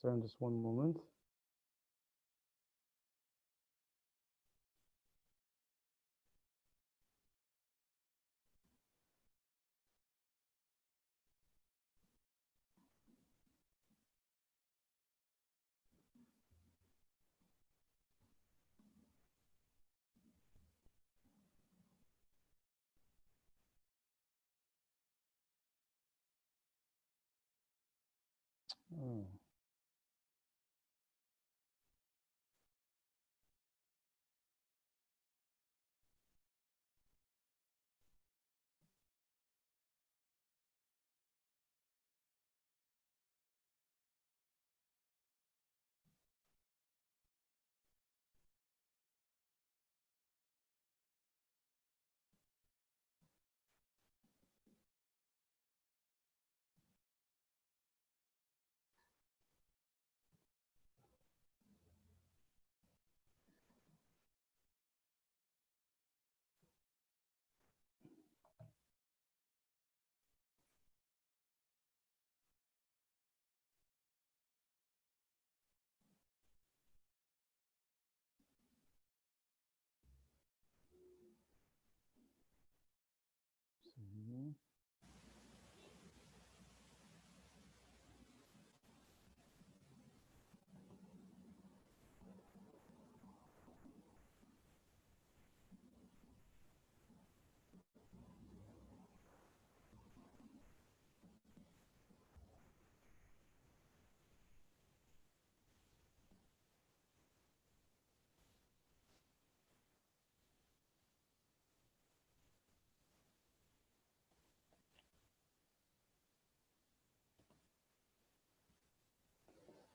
Sorry, just one moment. Oh.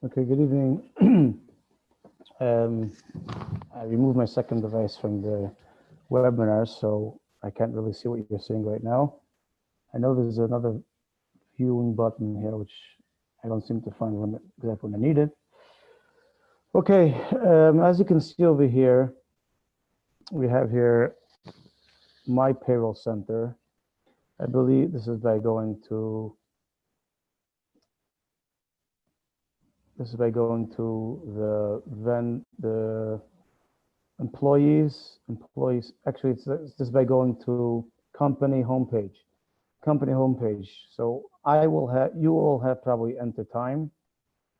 Okay, good evening. I removed my second device from the webinar, so I can't really see what you're seeing right now. I know there's another viewing button here, which I don't seem to find exactly when I need it. Okay, as you can see over here, we have here my Payroll Center. I believe this is by going to the employees. Actually, this is by going to company homepage. So you will have probably enter time.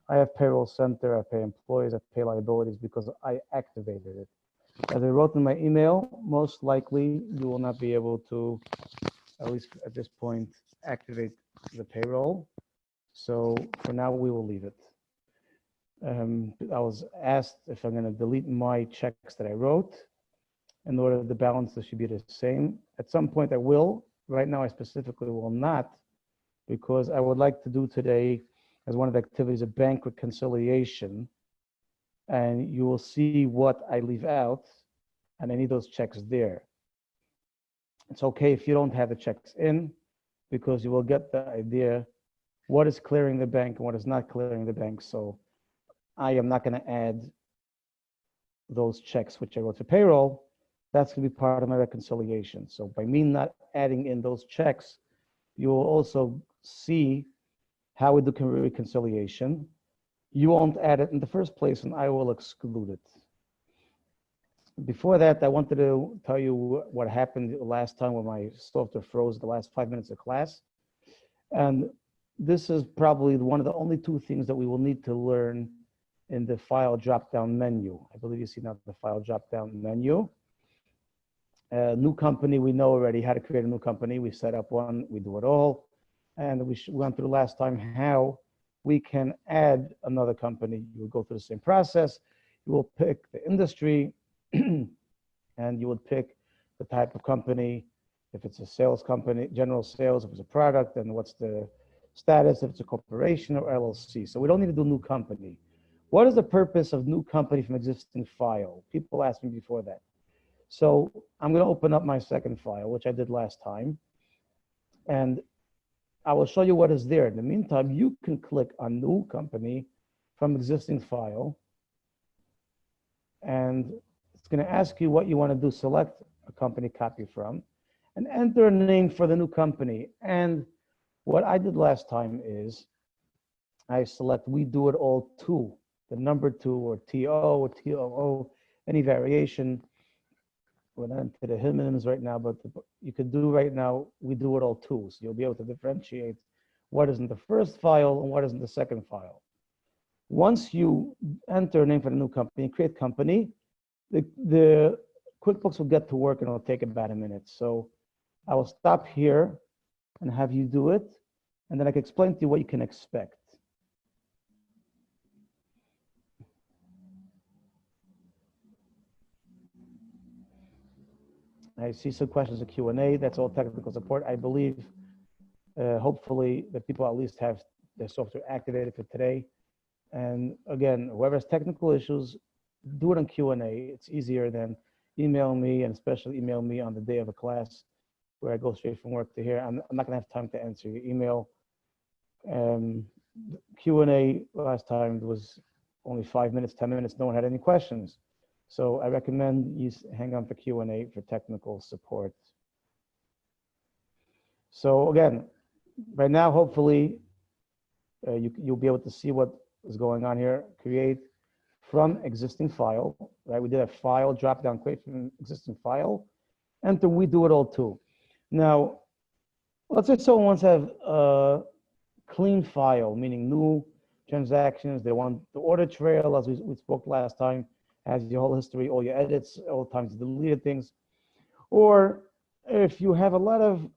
I have Payroll Center, I pay employees, I pay liabilities because I activated it. As I wrote in my email, most likely you will not be able to, at least at this point, activate the payroll. So for now, we will leave it. I was asked if I'm going to delete my checks that I wrote in order the balance should be the same. At some point I will. Right now I specifically will not, because I would like to do today as one of the activities a bank reconciliation, and you will see what I leave out, and I need those checks there. It's okay if you don't have the checks in, because you will get the idea what is clearing the bank and what is not clearing the bank. So I am not going to add those checks which I wrote to payroll. That's going to be part of my reconciliation. So by me not adding in those checks, you will also see how we do reconciliation. You won't add it in the first place, and I will exclude it. Before that, I wanted to tell you what happened last time when my software froze the last 5 minutes of class. And this is probably one of the only two things that we will need to learn in the file drop-down menu. I believe you see now the file drop-down menu. New company, we know already how to create a new company. We set up one, we do it all. And we went through last time how we can add another company. You will go through the same process. You will pick the industry and you would pick the type of company. If it's a sales company, general sales, if it's a product, then what's the status, if it's a corporation or LLC. So we don't need to do new company. What is the purpose of new company from existing file? People asked me before that. So I'm going to open up my second file, which I did last time. And I will show you what is there. In the meantime, you can click on new company from existing file. And it's going to ask you what you want to do. Select a company copy from and enter a name for the new company. And what I did last time is I select We Do It All 2, the number 2 or TO or TOO, any variation. We're not into the homonyms right now, but you could do right now, We Do It All 2. So you'll be able to differentiate what is in the first file and what is in the second file. Once you enter a name for the new company, create company, the QuickBooks will get to work and it'll take about a minute. So I will stop here and have you do it, and then I can explain to you what you can expect. I see some questions in Q&A. That's all technical support. I believe, hopefully, that people at least have their software activated for today. And again, whoever has technical issues, do it on Q&A. It's easier than email me, and especially email me on the day of a class where I go straight from work to here. I'm not going to have time to answer your email. Q&A last time was only 5 minutes, 10 minutes. No one had any questions. So I recommend you hang on for Q&A for technical support. So again, right now, hopefully, you'll be able to see what is going on here. Create from existing file, right? We did a file drop down, create from existing file. Enter We Do It All 2. Now, let's say someone wants to have a clean file, meaning new transactions. They want the audit trail, as we spoke last time, has your whole history, all your edits, all the times you deleted things. Or if you have a lot of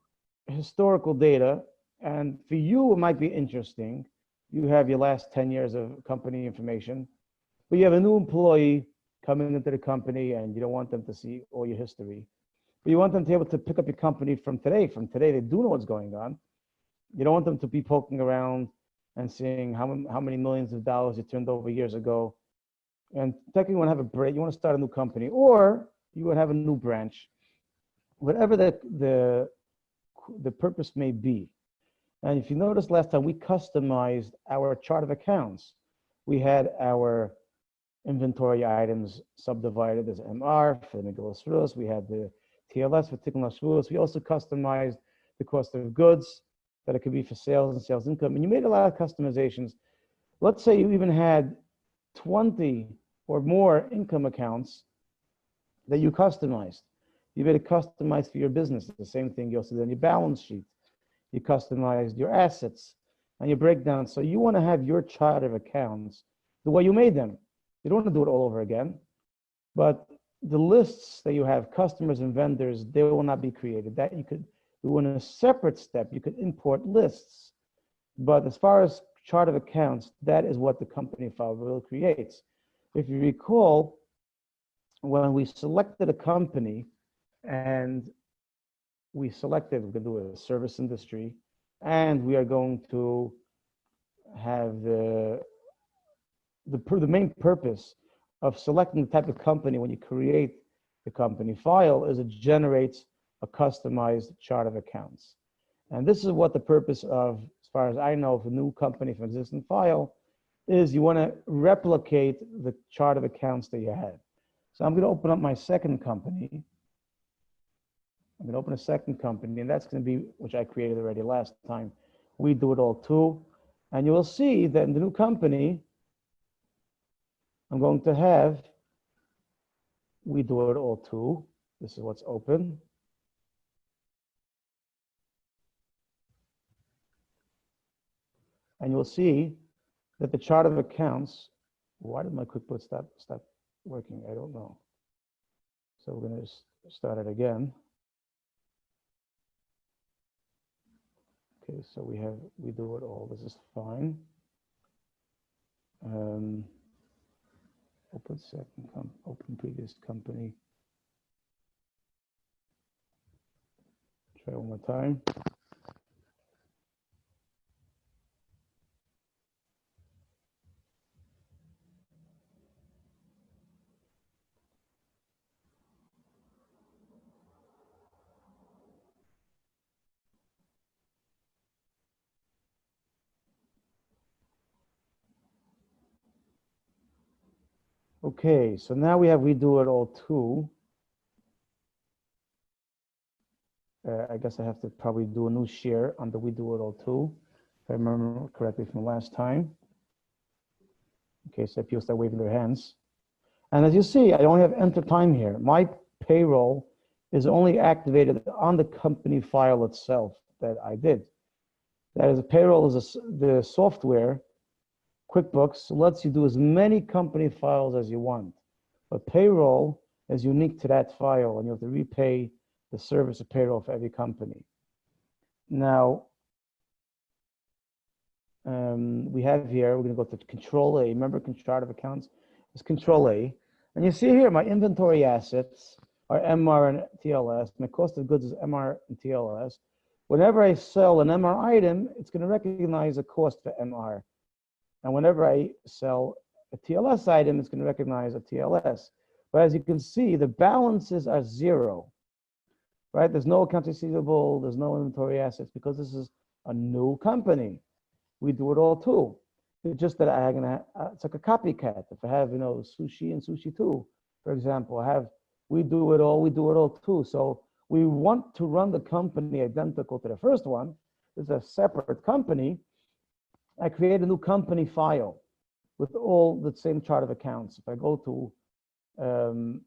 historical data, and for you it might be interesting, you have your last 10 years of company information, but you have a new employee coming into the company and you don't want them to see all your history. But you want them to be able to pick up your company from today. From today, they do know what's going on. You don't want them to be poking around and seeing how many millions of dollars you turned over years ago. And technically, you want to have a break. You want to start a new company, or you would have a new branch, whatever the purpose may be. And if you noticed last time, we customized our chart of accounts. We had our inventory items subdivided as MR for the Megillah Sruos. We had the TLS for Tikkun Sruos. We also customized the cost of goods that it could be for sales and sales income. And you made a lot of customizations. Let's say you even had 20 or more income accounts that you customized. You made it customized for your business. The same thing you also did on your balance sheet. You customized your assets and your breakdown. So you want to have your chart of accounts the way you made them. You don't want to do it all over again. But the lists that you have, customers and vendors, they will not be created. That you could do in a separate step. You could import lists. But as far as chart of accounts, that is what the company file will create. If you recall, when we selected a company and we're going to do a service industry, and we are going to have the main purpose of selecting the type of company when you create the company file is it generates a customized chart of accounts. And this is what the purpose of, as far as I know, of a new company from existing file is you want to replicate the chart of accounts that you had. So I'm going to open up my second company. I'm going to open a second company, and that's going to be, which I created already last time. We Do It All 2. And you will see that in the new company, I'm going to have We Do It All 2. This is what's open. And you'll see that the chart of accounts, why did my QuickBooks stop working? I don't know. So we're going to start it again. Okay, so we do it all. This is fine. Open previous company. Try one more time. Okay, so now we Do It All 2. I guess I have to probably do a new share on the We Do It All 2. if I remember correctly from last time. In case people start waving their hands. And as you see, I only have enter time here. My payroll is only activated on the company file itself that I did. That is, payroll is the software. QuickBooks lets you do as many company files as you want. But payroll is unique to that file, and you have to repay the service of payroll for every company. Now, we have here, we're going to go to Control A. Remember, chart of accounts is Control A. And you see here, my inventory assets are MR and TLS. My cost of goods is MR and TLS. Whenever I sell an MR item, it's going to recognize a cost for MR. And whenever I sell a TLS item, it's going to recognize a TLS. But as you can see, the balances are zero, right? There's no accounts receivable, there's no inventory assets, because this is a new company. We do it all too. It's just that it's like a copycat. If I have, sushi and sushi too, for example, we do it all too. So we want to run the company identical to the first one. It's a separate company. I create a new company file with all the same chart of accounts. If I go to,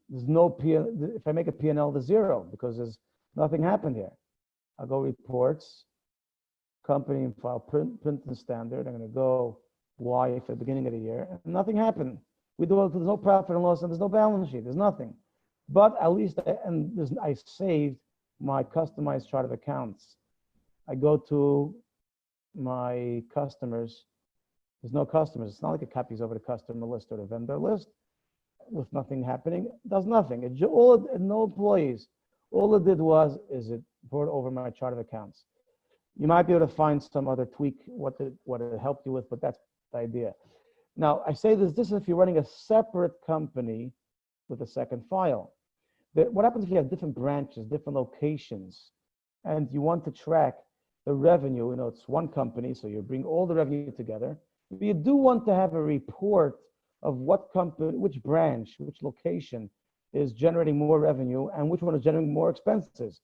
there's no if I make a P&L, there's zero because there's nothing happened here. I'll go reports, company and file, print and standard. I'm going to go Y for the beginning of the year, and nothing happened. We do it, there's no profit and loss, and there's no balance sheet. There's nothing. But at least, I saved my customized chart of accounts. I go to my customers. There's no customers. It's not like it copies over the customer list or the vendor list with nothing happening. It does nothing. No employees. All it did it brought over my chart of accounts. You might be able to find some other tweak, what it helped you with, but that's the idea. Now, I say this is if you're running a separate company with a second file. What happens if you have different branches, different locations, and you want to track the revenue? It's one company, so you bring all the revenue together. But you do want to have a report of what company, which branch, which location is generating more revenue and which one is generating more expenses.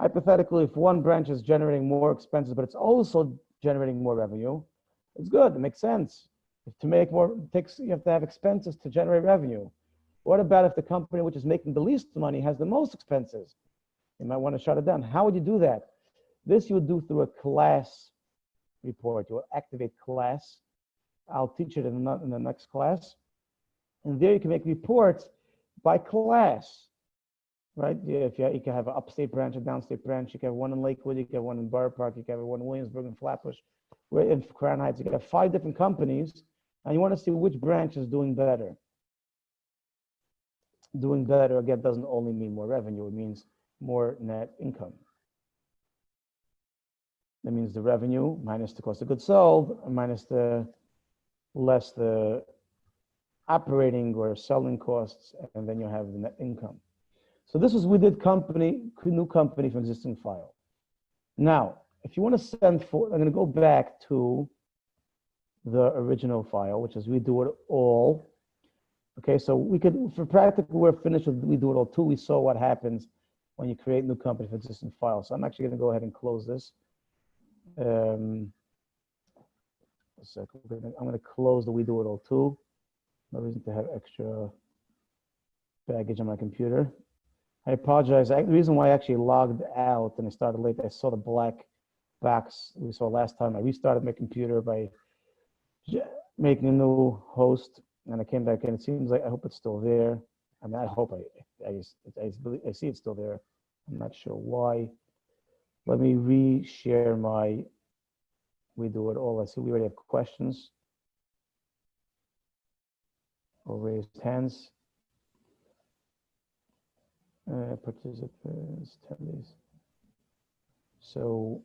Hypothetically, if one branch is generating more expenses, but it's also generating more revenue, it's good. It makes sense. To make more, you have to have expenses to generate revenue. What about if the company which is making the least money has the most expenses? You might want to shut it down. How would you do that? This you would do through a class report. You will activate class. I'll teach it in the next class. And there you can make reports by class, right? You can have an upstate branch, a downstate branch. You can have one in Lakewood. You can have one in Borough Park. You can have one in Williamsburg and Flatbush. In Crown Heights, you can have 5 different companies, and you want to see which branch is doing better. Doing better, again, doesn't only mean more revenue. It means more net income. That means the revenue minus the cost of goods sold, minus less the operating or selling costs, and then you have the net income. So this is, we did new company from existing file. Now, if you want to I'm going to go back to the original file, which is we do it all. Okay, so we could, for practical, we're finished with we do it all too. We saw what happens when you create new company for existing files. So I'm actually going to go ahead and close this. A second. I'm going to close the we do it all too. No reason to have extra baggage on my computer. I apologize. The reason why I actually logged out and I started late, I saw the black box we saw last time. I restarted my computer by making a new host, and I came back in. It seems like, I hope it's still there. I mean, I hope I see it's still there. I'm not sure why. Let me re-share my we do it all. I see we already have questions or raised hands. Participants, attendees. So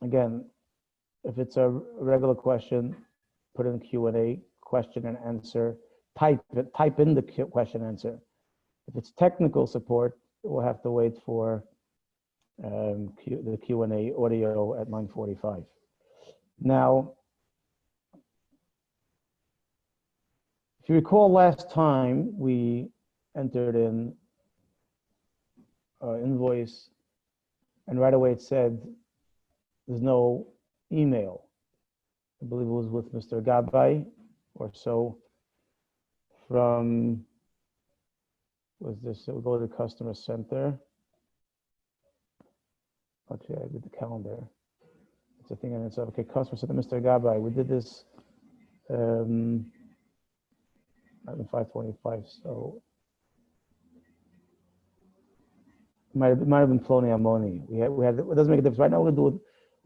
again, if it's a regular question, put in Q&A, question and answer, type in the question and answer. If it's technical support, we'll have to wait for the Q&A audio at 9:45. Now, if you recall last time, we entered in invoice, and right away it said there's no email. I believe it was with Mr. Gabay or so from, was this, we'll go to Customer Center. Actually, I did the calendar. It's a thing in itself. Okay, Customer Center, Mr. Gabay. We did this at 525, so it might have been Ploni Amoni. We had, it doesn't make a difference. Right now, we're going to do it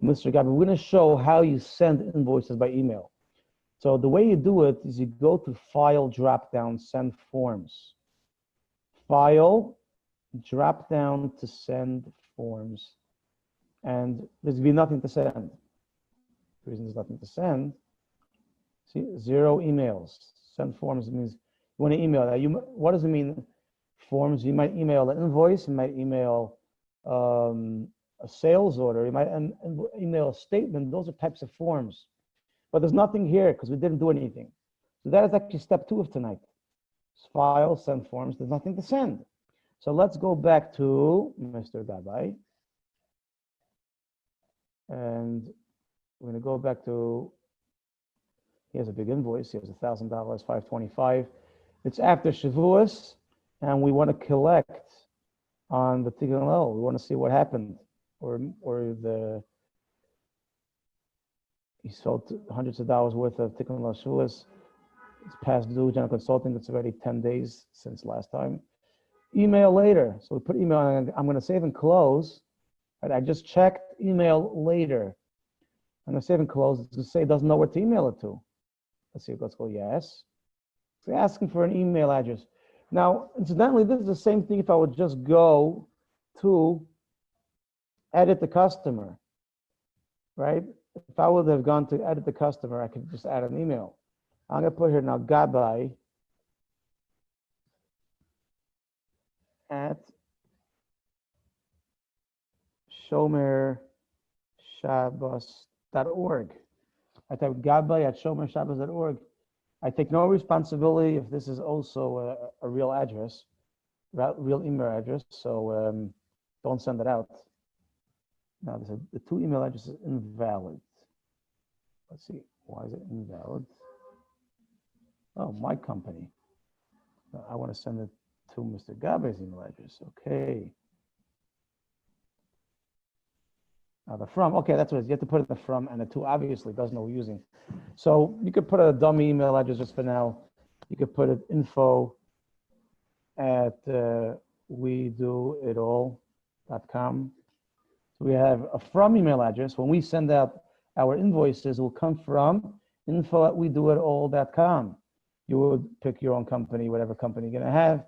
with Mr. Gabay. We're going to show how you send invoices by email. So the way you do it is you go to File, drop down, Send Forms. File, drop down to Send Forms. And there's going to be nothing to send. The reason there's nothing to send, see, 0 emails. Send forms means you want to email that. What does it mean, forms? You might email an invoice, you might email a sales order, you might email a statement. Those are types of forms. But there's nothing here because we didn't do anything. So that is actually step 2 of tonight. File, send forms. There's nothing to send. So let's go back to Mr. Gabay. And we're going to go back to, he has a big invoice. He has $1,000, $525. It's after Shavuos, and we want to collect on the Tikkun Lo. We want to see what happened, or he sold hundreds of dollars worth of Tikkun Lo Shavuos. It's past due. General Consulting. It's already 10 days since last time. Email later. So we put email. I'm going to save and close. Right, I just checked email later. I'm going to save and close. It's going to say it doesn't know where to email it to. Let's see. Let's go yes. So asking for an email address. Now, incidentally, this is the same thing if I would just go to edit the customer, right? If I would have gone to edit the customer, I could just add an email. I'm going to put here now Gabay at shomershabbos.org. I type Gabay at shomershabbos.org. I take no responsibility if this is also a real address, real email address, so don't send it out. Now, the 2 email addresses invalid. Let's see, why is it invalid? Oh, my company. I want to send it to Mr. Gabay's email address, okay. Now the from, okay, that's what it is. You have to put it the from and the to, obviously doesn't know what we're using. So you could put a dummy email address just for now. You could put it info at wedoitall.com. So we have a from email address. When we send out our invoices, it will come from info at wedoitall.com. You would pick your own company, whatever company you're going to have.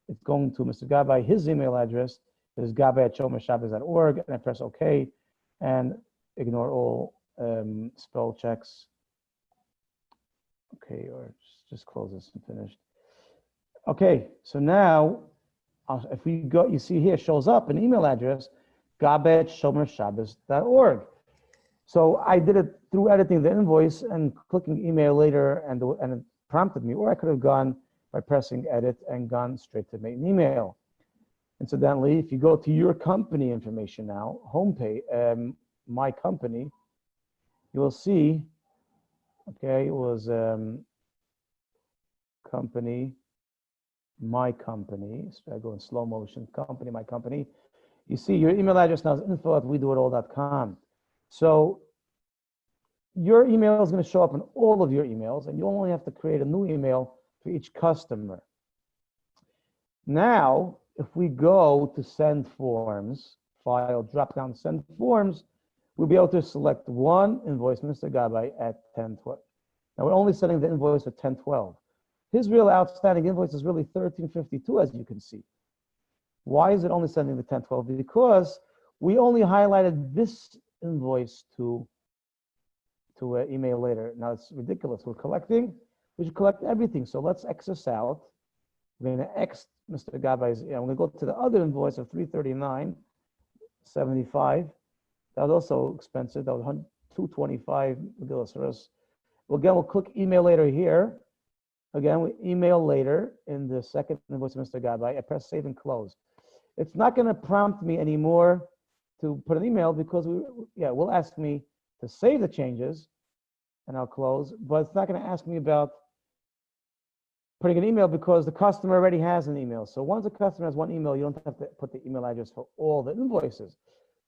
It's going to Mr. Gabay. His email address is gabay at shomershabbos.org, and I press OK. And ignore all spell checks. Okay, or just close this and finish. Okay, so now if we go, you see here shows up an email address, gabay@shomershabbos.org. So I did it through editing the invoice and clicking email later, and it prompted me, or I could have gone by pressing edit and gone straight to make an email. Incidentally, if you go to your company information now, homepage, my company, you will see, okay, it was company, my company. So I go in slow motion, company, my company. You see your email address now is info@wedoitall.com. So your email is going to show up in all of your emails, and you only have to create a new email for each customer. Now, if we go to send forms, file, drop down, send forms, we'll be able to select one invoice, Mr. Gabay at 1012. Now we're only sending the invoice at 1012. His real outstanding invoice is really 1352, as you can see. Why is it only sending the 1012? Because we only highlighted this invoice to email later. Now it's ridiculous. We're collecting. We should collect everything. So let's X this out. We're going to X Mr. Gabay's. I'm going to go to the other invoice of $339.75. That was also expensive. That was $225. Well, again, we'll click email later here. Again, we email later in the second invoice of Mr. Gabay. I press save and close. It's not going to prompt me anymore to put an email because will ask me to save the changes, and I'll close, but it's not going to ask me about putting an email because the customer already has an email. So once the customer has one email, you don't have to put the email address for all the invoices.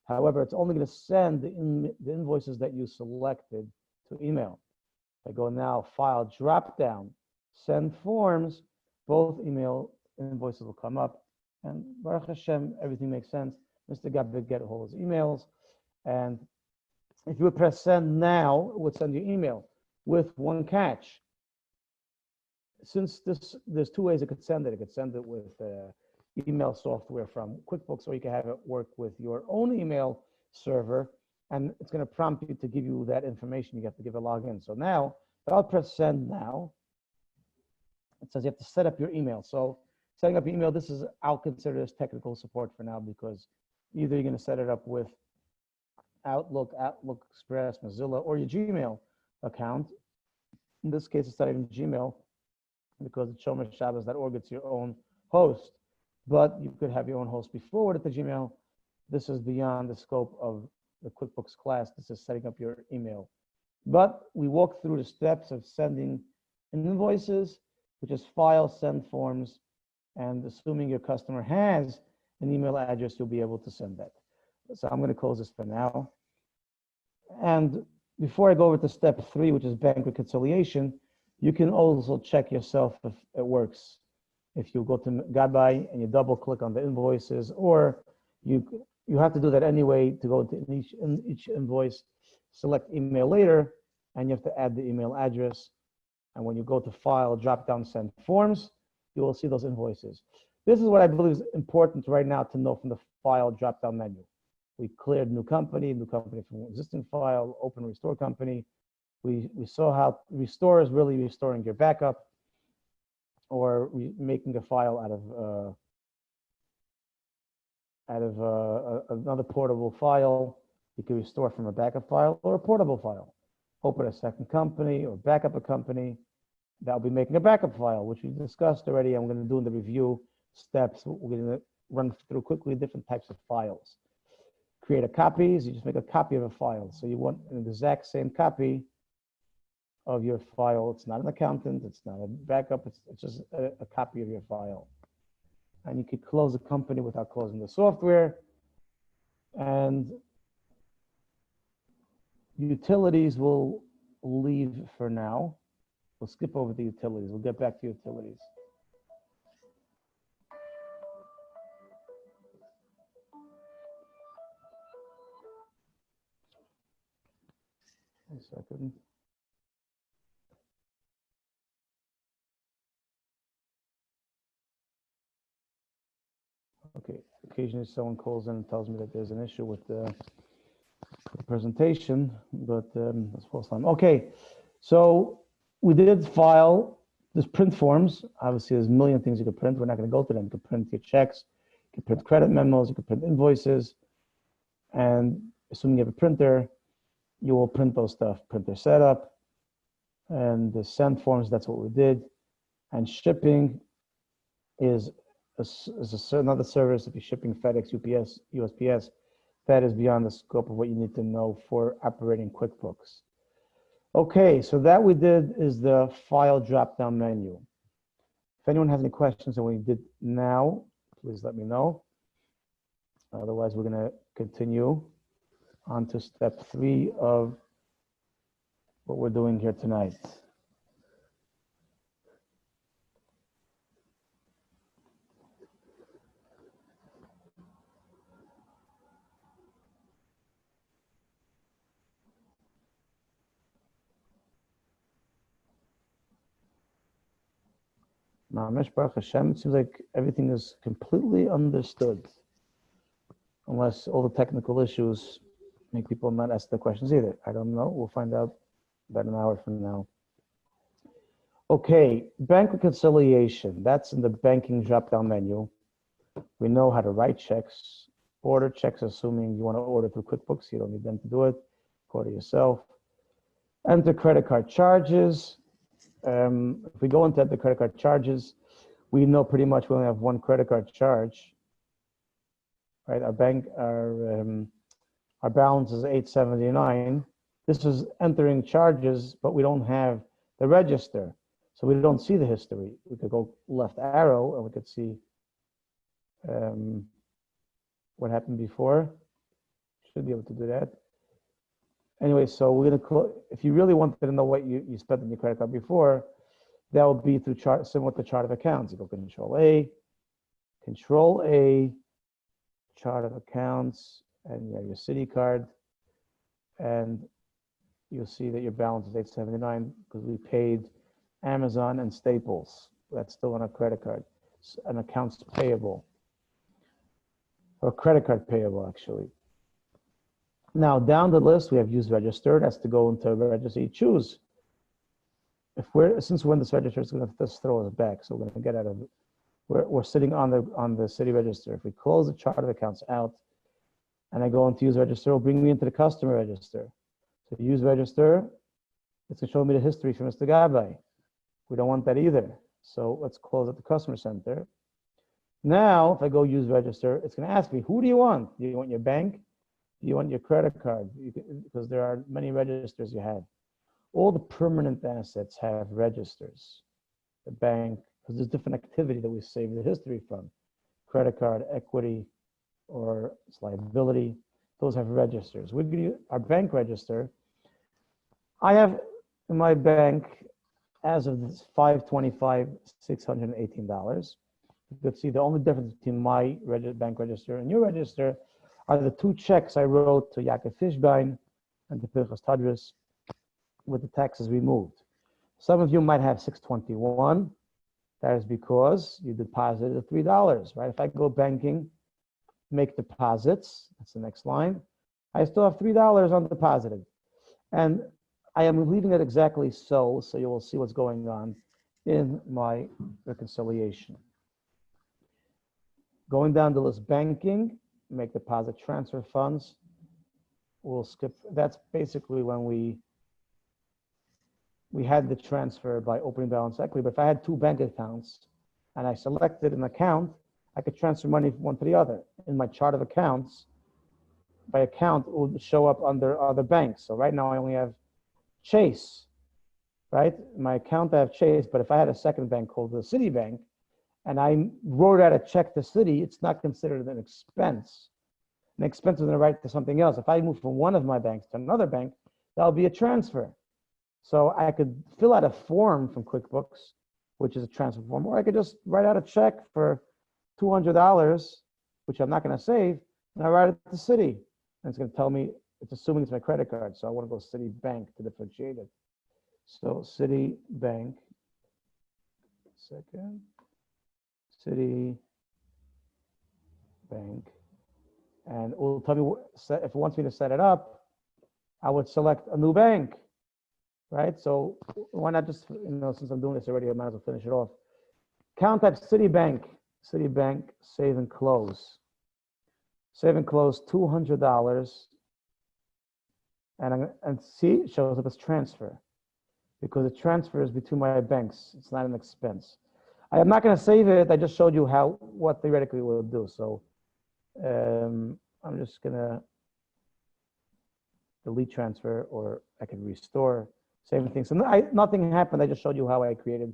However, it's only going to send the invoices that you selected to email. I go now, File, drop down, Send Forms, both email invoices will come up, and Baruch Hashem, everything makes sense. Mr. Gab would get a hold of his emails, and if you would press Send now, it would send you email with one catch. Since there's two ways it could send it. It could send it with email software from QuickBooks, or you can have it work with your own email server, and it's going to prompt you to give you that information. You have to give a login. So now, I'll press Send now. It says you have to set up your email. So setting up your email, I'll consider this technical support for now, because either you're going to set it up with Outlook, Outlook Express, Mozilla, or your Gmail account. In this case, it's not even Gmail, because it's shomershabbos.org, it's your own host. But you could have your own host be forwarded to Gmail. This is beyond the scope of the QuickBooks class. This is setting up your email. But we walked through the steps of sending invoices, which is File, Send Forms, and assuming your customer has an email address, you'll be able to send that. So I'm going to close this for now. And before I go over to step 3, which is bank reconciliation, you can also check yourself if it works. If you go to Gabay and you double click on the invoices, or you have to do that anyway to go to each invoice, select email later, and you have to add the email address. And when you go to File, drop down, Send Forms, you will see those invoices. This is what I believe is important right now to know from the File drop down menu. We cleared new company from existing file, open restore company. We saw how restore is really restoring your backup, or making a file out of another portable file. You can restore from a backup file or a portable file. Open a second company or backup a company. That'll be making a backup file, which we discussed already. I'm going to do in the review steps. We're going to run through quickly different types of files. Create a copies. You just make a copy of a file. So you want an exact same copy of your file. It's not an accountant, it's not a backup, it's just a copy of your file. And you could close the company without closing the software. And utilities will leave for now. We'll skip over the utilities. We'll get back to utilities. A second. Okay, occasionally someone calls in and tells me that there's an issue with the presentation, but that's false time. Okay, so we did file this print forms. Obviously, there's a million things you could print. We're not going to go through them. You could print your checks, you could print credit memos, you could print invoices, and assuming you have a printer, you will print those stuff, printer setup, and the send forms, that's what we did. And shipping is another service. If you're shipping FedEx, UPS, USPS, that is beyond the scope of what you need to know for operating QuickBooks. Okay, so that we did is the file drop-down menu. If anyone has any questions on what we did now, please let me know. Otherwise, we're going to continue on to step 3 of what we're doing here tonight. Now, Baruch Hashem, it seems like everything is completely understood, unless all the technical issues make people not ask the questions either. I don't know. We'll find out about an hour from now. Okay, bank reconciliation. That's in the banking drop-down menu. We know how to write checks, order checks, assuming you want to order through QuickBooks. You don't need them to do it. Order yourself. Enter credit card charges. If we go into the credit card charges, we know pretty much we only have one credit card charge, right? Our balance is $879. This is entering charges, but we don't have the register. So we don't see the history. We could go left arrow and we could see what happened before. Should be able to do that. Anyway, so we're gonna if you really wanted to know what you spent on your credit card before, that will be through chart, similar to chart of accounts. You go Control A, chart of accounts, and you have your city card, and you'll see that your balance is $879 because we paid Amazon and Staples. That's still on a credit card, an accounts payable, or credit card payable, actually. Now, down the list, we have use register. That's to go into a register you choose. Since we're in this register, it's going to just throw us back. So we're going to get out of it. We're sitting on the city register. If we close the chart of accounts out, and I go into use register, it'll bring me into the customer register. So use register, it's going to show me the history for Mr. Gabay. We don't want that either. So let's close at the customer center. Now, if I go use register, it's going to ask me, who do you want? Do you want your bank? Do you want your credit card? Because there are many registers you have. All the permanent assets have registers. The bank, because there's different activity that we save the history from. Credit card, equity, or it's liability. Those have registers. We're going to use our bank register. I have in my bank, as of this 5/25, $618. You could see the only difference between my bank register and your register are the 2 checks I wrote to Yaakov Fishbein and to Pinchas Tadris with the taxes removed. Some of you might have 621. That is because you deposited $3, right? If I go banking, make deposits, that's the next line, I still have $3 undeposited. And I am leaving it exactly so you will see what's going on in my reconciliation. Going down the list, banking, make deposit, transfer funds. We'll skip, that's basically when we had the transfer by opening balance equity. But if I had 2 bank accounts and I selected an account, I could transfer money from one to the other. In my chart of accounts, by account, it will show up under other banks. So right now I only have Chase, right? In my account I have Chase, but if I had a second bank called the Citibank, and I wrote out a check to Citi, it's not considered an expense. An expense is going to write to something else. If I move from one of my banks to another bank, that'll be a transfer. So I could fill out a form from QuickBooks, which is a transfer form, or I could just write out a check for $200, which I'm not going to save, and I write it to Citi. And it's going to tell me, it's assuming it's my credit card, so I want to go Citibank to differentiate it. So Citibank, second. Citibank, and it will tell me if it wants me to set it up, I would select a new bank, right? So why not just, since I'm doing this already, I might as well finish it off. Account type Citibank, save and close. Save and close $200, and see, it shows up as transfer because it transfers between my banks. It's not an expense. I am not going to save it. I just showed you what theoretically it will do. So I'm just going to delete transfer, or I can restore, same thing. So nothing happened. I just showed you how I created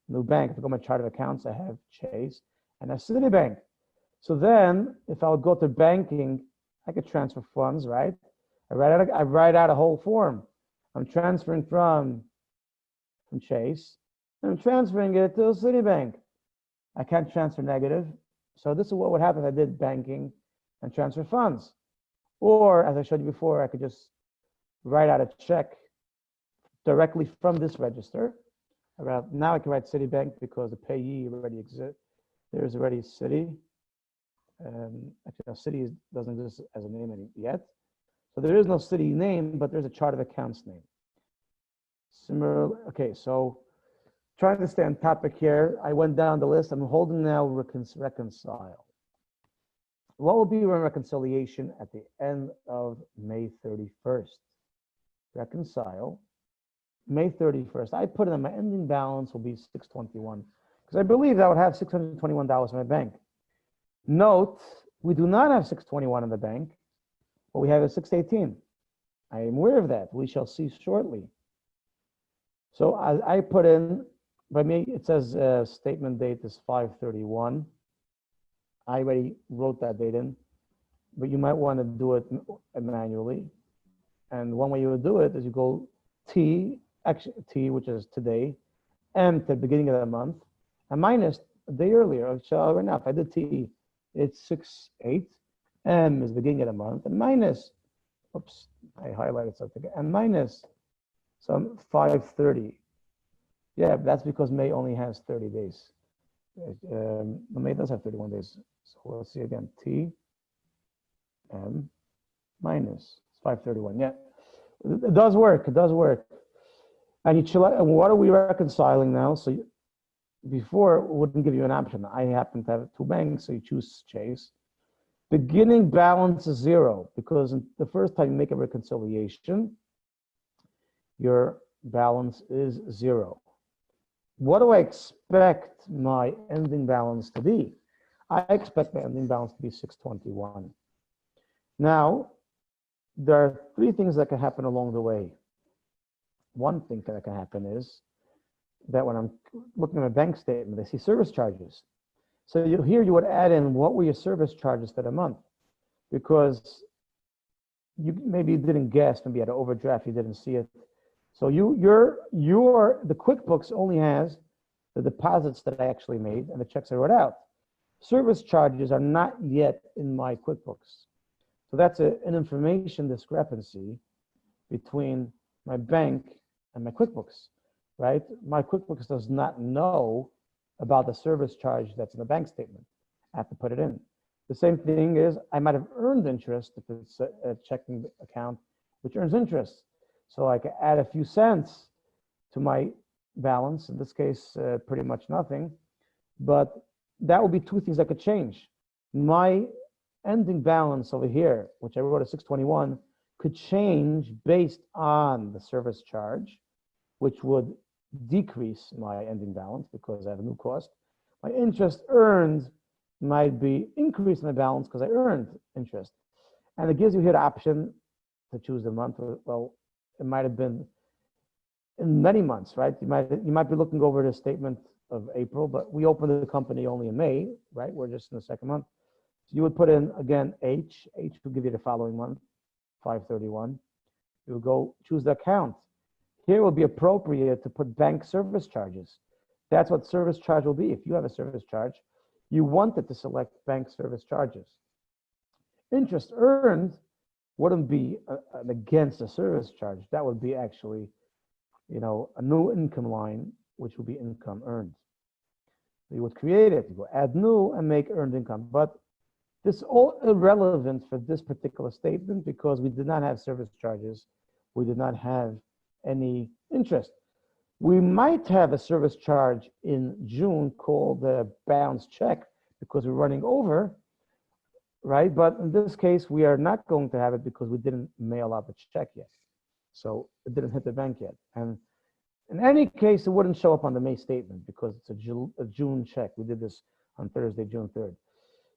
a new bank. If I go to my chart of accounts, I have Chase and a Citibank. So then if I would go to banking, I could transfer funds, right? I write out a whole form. I'm transferring from Chase. I'm transferring it to Citibank. I can't transfer negative. So this is what would happen if I did banking and transfer funds. Or, as I showed you before, I could just write out a check directly from this register. Now I can write Citibank because the payee already exists. There's already Citi. Actually, Citi doesn't exist as a name yet. So there is no Citi name, but there's a chart of accounts name. Similar, okay, so trying to stay on topic here. I went down the list. I'm holding now reconcile. What will be your reconciliation at the end of May 31st? Reconcile, May 31st. I put it in my ending balance will be 621 because I believe I would have $621 in my bank. Note, we do not have 621 in the bank. What we have is 618. I am aware of that. We shall see shortly. So I put in, by me, it says statement date is 5/31. I already wrote that date in, but you might want to do it manually. And one way you would do it is you go T, actually T, which is today, M to the beginning of the month, and minus a day earlier. So right now, if I did T, it's 6/8. M is the beginning of the month, and minus, oops, I highlighted something, and minus some 5/30. Yeah, that's because May only has 30 days. May does have 31 days. So let's see again, T, M, minus 5/31. Yeah, it does work. It does work. And you chill out. And what are we reconciling now? So before, it wouldn't give you an option. I happen to have two banks, so you choose Chase. Beginning balance is 0 because the first time you make a reconciliation, your balance is 0. What do I expect my ending balance to be? I expect my ending balance to be 621. Now, there are three things that can happen along the way. One thing that can happen is that when I'm looking at my bank statement, I see service charges. So here you would add in what were your service charges for the month, because maybe you didn't guess, maybe you had an overdraft, you didn't see it. So the QuickBooks only has the deposits that I actually made and the checks I wrote out. Service charges are not yet in my QuickBooks. So that's an information discrepancy between my bank and my QuickBooks, right? My QuickBooks does not know about the service charge that's in the bank statement. I have to put it in. The same thing is I might have earned interest if it's a checking account which earns interest. So I can add a few cents to my balance, in this case, pretty much nothing. But that would be two things that could change. My ending balance over here, which I wrote at 621, could change based on the service charge, which would decrease my ending balance because I have a new cost. My interest earned might be increasing my balance because I earned interest. And it gives you here the option to choose the month. Well, it might have been in many months, right? You might be looking over the statement of April, but we opened the company only in May, right? We're just in the second month. So you would put in, again, H will give you the following month, 5/31. You would go choose the account. Here will be appropriate to put bank service charges. That's what service charge will be. If you have a service charge, you want it to select bank service charges. Interest earned wouldn't be against a service charge. That would be actually, a new income line, which would be income earned. You would create it, you go add new and make earned income. But this is all irrelevant for this particular statement because we did not have service charges. We did not have any interest. We might have a service charge in June called the bounce check because we're running over, right? But in this case, we are not going to have it because we didn't mail out the check yet. So it didn't hit the bank yet. And in any case, it wouldn't show up on the May statement because it's a June check. We did this on Thursday, June 3rd.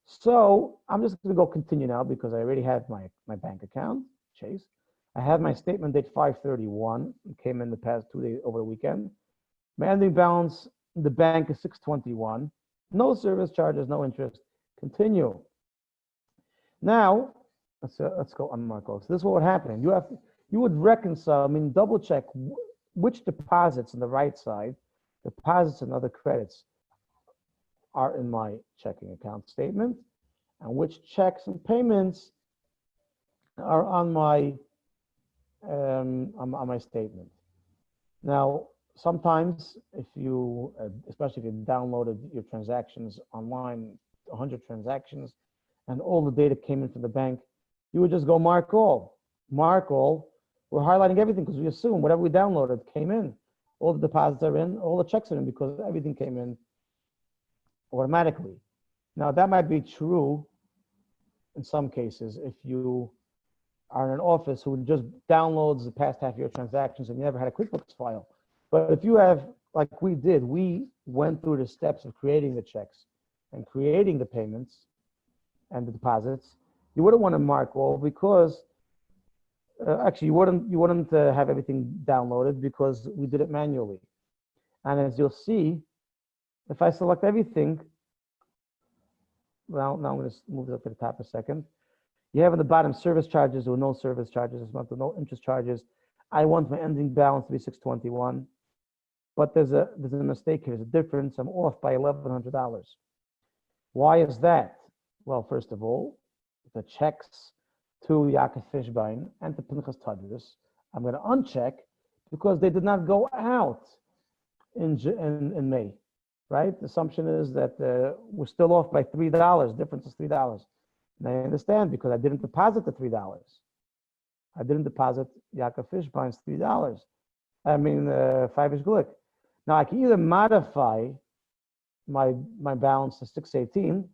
So I'm just going to go continue now because I already have my bank account, Chase. I have my statement date 5/31. It came in the past 2 days over the weekend. My ending balance in the bank is 621. No service charges, no interest. Continue. Now, let's go on Marco. So this is what would happen. You would reconcile, double check which deposits on the right side, deposits and other credits are in my checking account statement, and which checks and payments are on my statement. Now, sometimes if you, especially if you downloaded your transactions online, 100 transactions, and all the data came in from the bank, you would just go mark all. Mark all. We're highlighting everything because we assume whatever we downloaded came in. All the deposits are in, all the checks are in because everything came in automatically. Now, that might be true in some cases if you are in an office who just downloads the past half of your transactions and you never had a QuickBooks file. But if you have, like we did, we went through the steps of creating the checks and creating the payments and the deposits, you wouldn't want to mark all because Actually, you wouldn't have everything downloaded because we did it manually. And as you'll see, if I select everything, well, now I'm going to move it up to the top a second. You have at the bottom service charges or no service charges this month, or no interest charges. I want my ending balance to be 621, but there's a mistake here. There's a difference. I'm off by $1,100. Why is that? Well, first of all, the checks to Yaakov Fishbein and to Pinchas Tadris, I'm going to uncheck because they did not go out in May, right? The assumption is that we're still off by $3. Difference is $3. And I understand because I didn't deposit the $3. I didn't deposit Yaakov Fishbein's $3. I mean, 5-ish Glick. Now I can either modify my balance to 618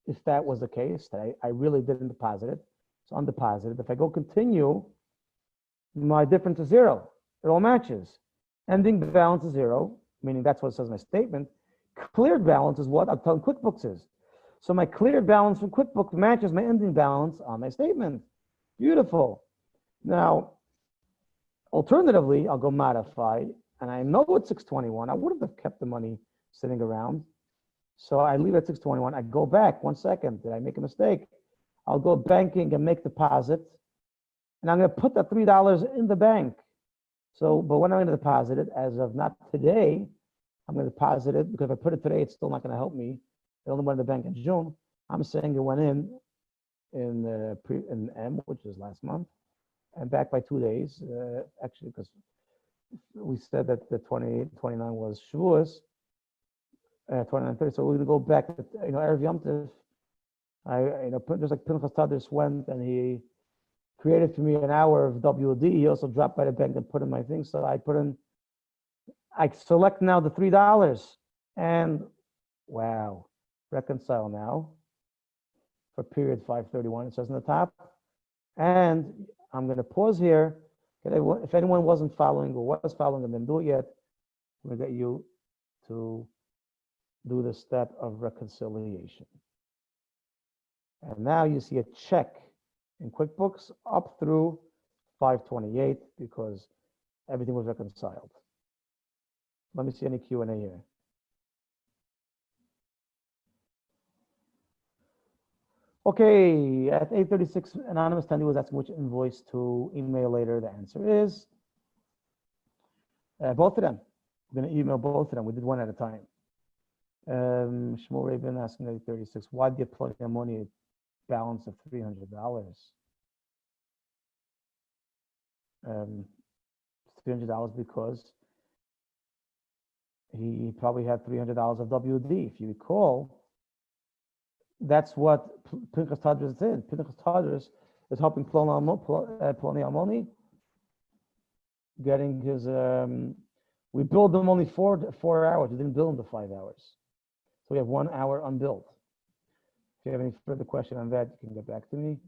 if that was the case, that I really didn't deposit it. It's undeposited. If I go continue, my difference is 0. It all matches. Ending balance is 0, meaning that's what it says in my statement. Cleared balance is what I'm telling QuickBooks is. So my cleared balance from QuickBooks matches my ending balance on my statement. Beautiful. Now, alternatively, I'll go modify, and I know it's 621. I wouldn't have kept the money sitting around. So I leave it at 621. I go back 1 second. Did I make a mistake? I'll go banking and make deposit. And I'm going to put that $3 in the bank. So, but when I'm going to deposit it, as of not today, I'm going to deposit it because if I put it today, it's still not going to help me. It only went in the bank in June. I'm saying it went in M, which is last month, and back by 2 days, actually, because we said that the 28, 29 was Shavuos, 29, 30. So we're going to go back to, Erev Yom Tov. Just like Pinchas Tadris went and he created for me an hour of WD. He also dropped by the bank and put in my thing. So I select now the $3 and wow, reconcile now for period 531. It says on the top. And I'm going to pause here. If anyone wasn't following or was following and didn't do it yet, we're going to get you to do the step of reconciliation. And now you see a check in QuickBooks up through 528 because everything was reconciled. Let me see any Q&A here. Okay, at 8:36, anonymous attendee was asking which invoice to email later. The answer is both of them. We're going to email both of them. We did one at a time. Shmuel Rabin asking at 8:36, why did you plug in money balance of $300? $300 because he probably had $300 of WD. If you recall, that's what Pinchas Tadris did. Pinchas Tadris is helping Ploni Almoni getting his. We billed them only 4 hours. We didn't bill him the 5 hours, so we have 1 hour unbilled. If you have any further question on that, you can get back to me.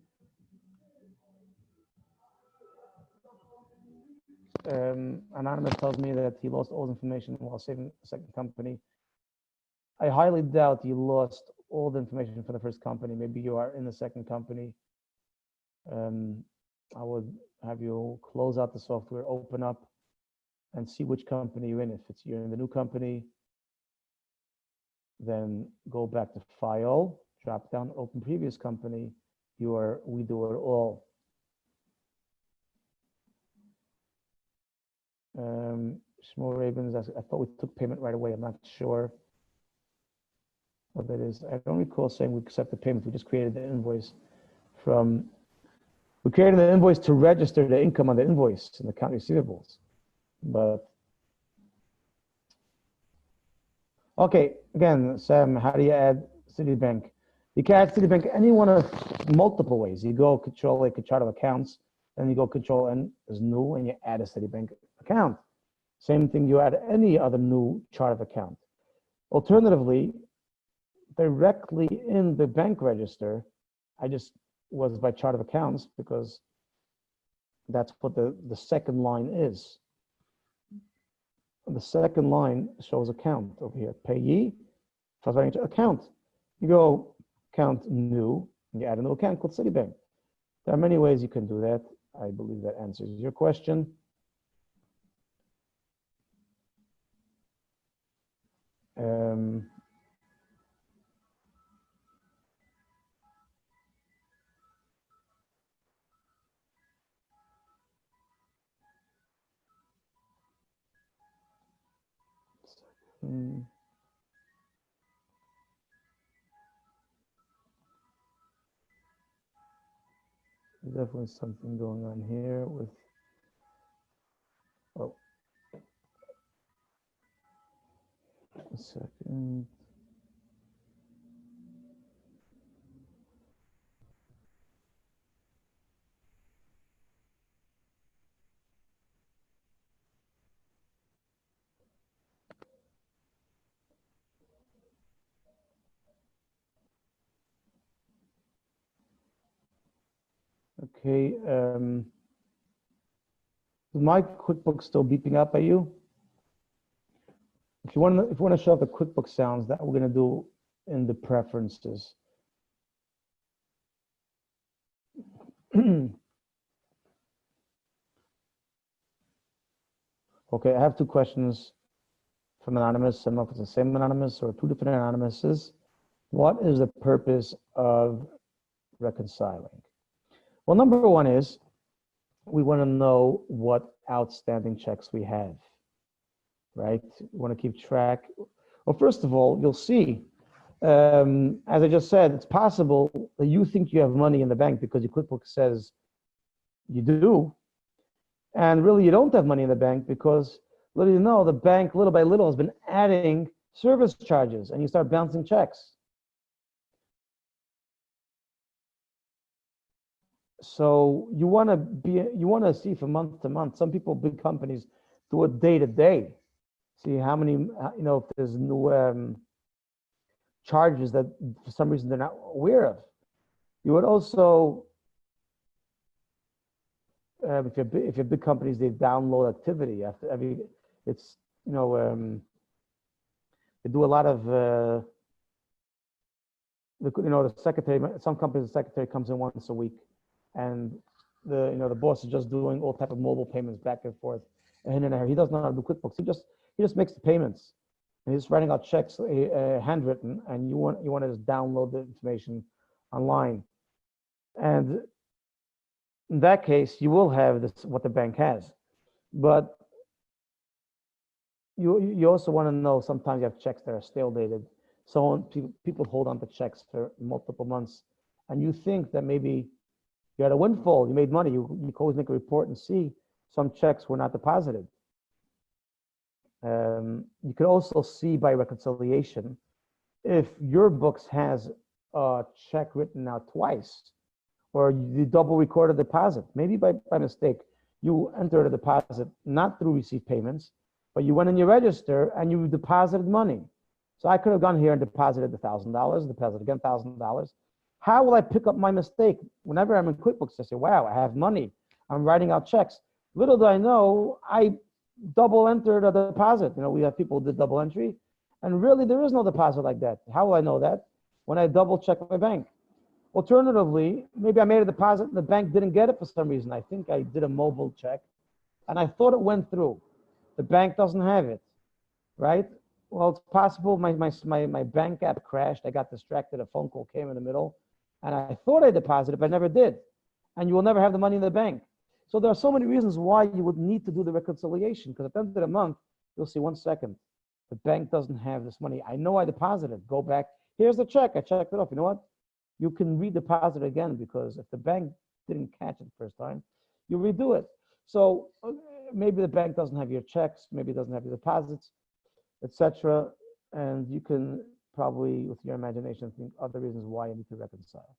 Anonymous tells me that he lost all the information while saving the second company. I highly doubt you lost all the information for the first company. Maybe you are in the second company. I would have you close out the software, open up, and see which company you're in. If you're in the new company, then go back to File, drop down, open previous company. We do it all. Shmuel Ravens, I thought we took payment right away. I'm not sure what that is. I don't recall saying we accept the payment. We just created the invoice we created the invoice to register the income on the invoice and account receivables. But, okay, again, Sam, how do you add Citibank? You can add Citibank any one of multiple ways. You go Control A, chart of accounts, then you go Control N is new, and you add a Citibank account. Same thing, you add any other new chart of account. Alternatively, directly in the bank register, I just was by chart of accounts because that's what the second line is. The second line shows account over here. Payee, transferring to account. You go account new, and you add a new account called Citibank. There are many ways you can do that. I believe that answers your question. Definitely something going on here with, oh, a second. Okay, is my QuickBooks still beeping up at you? If you want to show up the QuickBooks sounds, that we're going to do in the preferences. Okay, I have two questions from Anonymous. I don't know if it's the same Anonymous or two different Anonymouses. What is the purpose of reconciling? Well, number one is we want to know what outstanding checks we have, right? We want to keep track. Well, first of all, you'll see, as I just said, it's possible that you think you have money in the bank because your QuickBooks says you do, and really you don't have money in the bank because little you know, the bank little by little has been adding service charges and you start bouncing checks. So you want to see from month to month. Some people, big companies, do it day to day. See how many, if there's new charges that for some reason they're not aware of. You would also, if you're big companies, they download activity after every. It's they do a lot of the secretary. Some companies, the secretary comes in once a week, and the boss is just doing all type of mobile payments back and forth. And he doesn't know how to do QuickBooks. He just makes the payments, and he's writing out checks handwritten. And you want to just download the information online, and in that case, you will have this what the bank has, but you also want to know sometimes you have checks that are stale dated. So people hold on to checks for multiple months, and you think that maybe you had a windfall, you made money. You can always make a report and see some checks were not deposited. You can also see by reconciliation if your books has a check written out twice, or you double record a deposit. Maybe by mistake, you entered a deposit not through receipt payments, but you went in your register and you deposited money. So I could have gone here and deposited $1,000, deposited again $1,000. How will I pick up my mistake? Whenever I'm in QuickBooks, I say, wow, I have money. I'm writing out checks. Little do I know, I double entered a deposit. We have people who did double entry, and really there is no deposit like that. How will I know that? When I double check my bank. Alternatively, maybe I made a deposit and the bank didn't get it for some reason. I think I did a mobile check and I thought it went through. The bank doesn't have it, right? Well, it's possible my bank app crashed. I got distracted. A phone call came in the middle and I thought I deposited, but I never did. And you will never have the money in the bank. So there are so many reasons why you would need to do the reconciliation, because at the end of the month, you'll see 1 second, the bank doesn't have this money. I know I deposited. Go back. Here's the check. I checked it off. You know what? You can redeposit again, because if the bank didn't catch it the first time, you redo it. So maybe the bank doesn't have your checks, maybe it doesn't have your deposits, etc. And you can probably, with your imagination, think other reasons why you need to reconcile.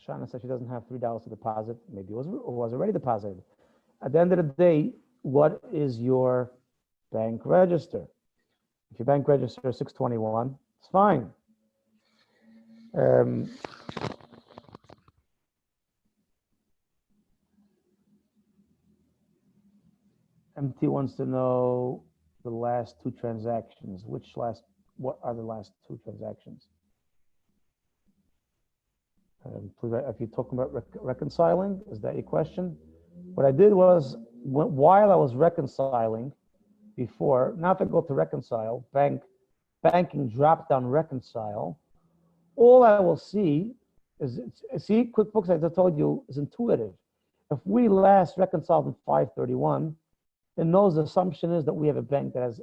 Shana says she doesn't have $3 to deposit. Maybe it was already deposited. At the end of the day, what is your bank register? If your bank register is 621, it's fine. MT wants to know the last two transactions. Which last what are the last two transactions. Please, if you're talking about reconciling, is that your question? What I did was, while I was reconciling before, now if I go to reconcile, banking drop down reconcile, all I will see is, see, QuickBooks, as I told you, is intuitive. If we last reconciled in 5/31, it knows the assumption is that we have a bank that has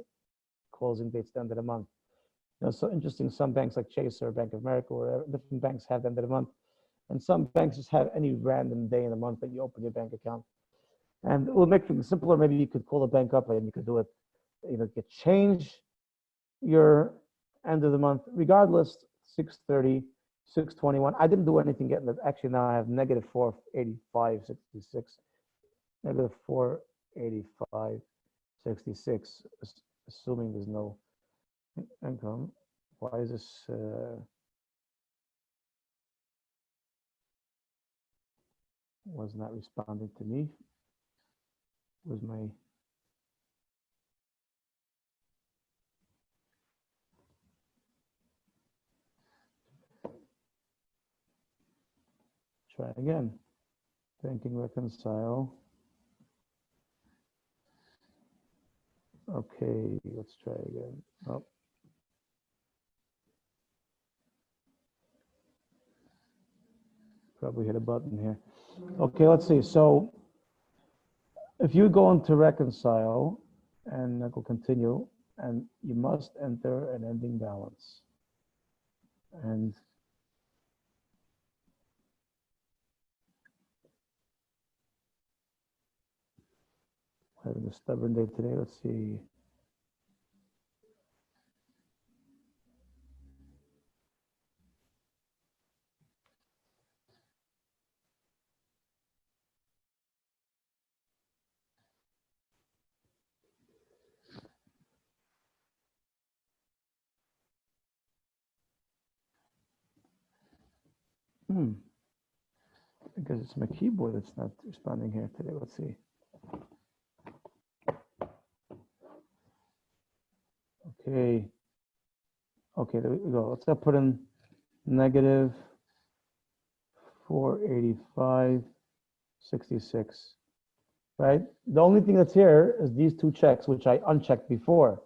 closing dates at the end of the month. You know, so interesting, some banks like Chase or Bank of America or different banks have the end of the month. And some banks just have any random day in the month that you open your bank account. And it will make things simpler. Maybe you could call the bank up and you could do it, you know, get change your end of the month. Regardless, 6/30, 6/21. I didn't do anything yet. Actually, now I have negative 485.66, negative 485.66, assuming there's no income. Why is this? Was not responding to me. Was my try again. Banking reconcile. Okay, let's try again. Oh. Probably hit a button here. Okay, let's see. So if you go into reconcile and I will continue, and you must enter an ending balance. And having a stubborn day today, let's see. Because it's my keyboard that's not responding here today. Let's see. Okay. Okay, there we go. Let's put in negative 485.66. Right? The only thing that's here is these two checks, which I unchecked before.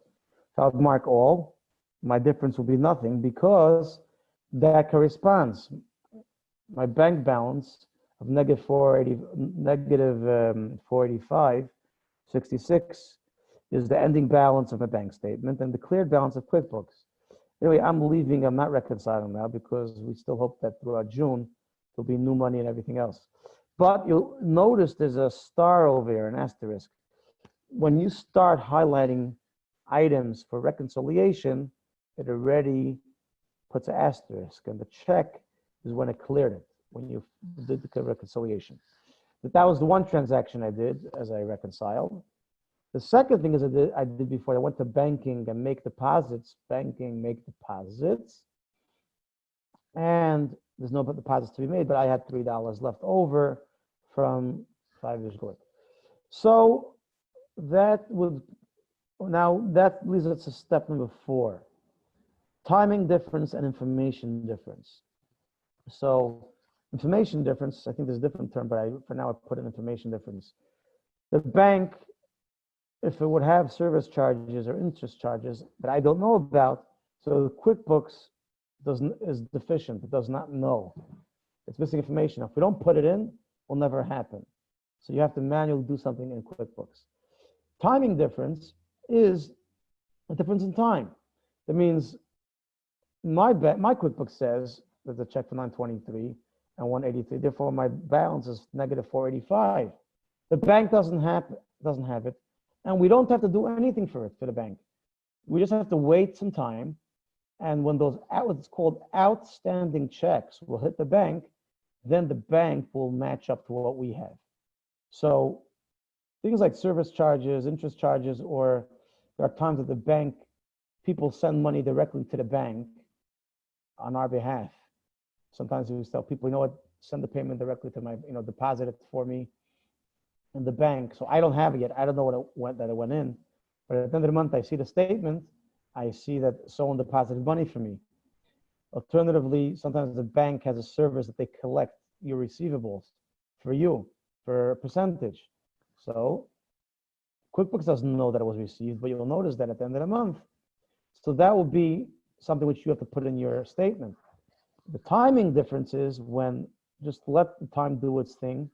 So I'll mark all. My difference will be nothing because that corresponds. My bank balance of negative 485.66 is the ending balance of a bank statement and the cleared balance of QuickBooks. Anyway, I'm leaving. I'm not reconciling now because we still hope that throughout June there'll be new money and everything else. But you'll notice there's a star over here, an asterisk. When you start highlighting items for reconciliation, it already puts an asterisk, and the check is when it cleared it, when you did the reconciliation. But that was the one transaction I did as I reconciled. The second thing is I did before, I went to banking and make deposits, banking, make deposits. And there's no deposits to be made, but I had $3 left over from 5 years ago. So that would, now that leads us to step number 4, timing difference and information difference. So information difference, I think there's a different term, but for now I put an information difference. The bank, if it would have service charges or interest charges that I don't know about, so the QuickBooks is deficient. It does not know. It's missing information. If we don't put it in, it will never happen. So you have to manually do something in QuickBooks. Timing difference is a difference in time. That means my QuickBooks says there's a check for 923 and 183. Therefore, my balance is negative 485. The bank doesn't have it, and we don't have to do anything for the bank. We just have to wait some time, and when those what's called outstanding checks will hit the bank, then the bank will match up to what we have. So things like service charges, interest charges, or there are times that the bank, people send money directly to the bank on our behalf. Sometimes we tell people, you know what, send the payment directly to my, deposit it for me in the bank. So I don't have it yet. I don't know that it went in. But at the end of the month, I see the statement. I see that someone deposited money for me. Alternatively, sometimes the bank has a service that they collect your receivables for you for a percentage. So QuickBooks doesn't know that it was received, but you'll notice that at the end of the month. So that will be something which you have to put in your statement. The timing difference is when just let the time do its thing,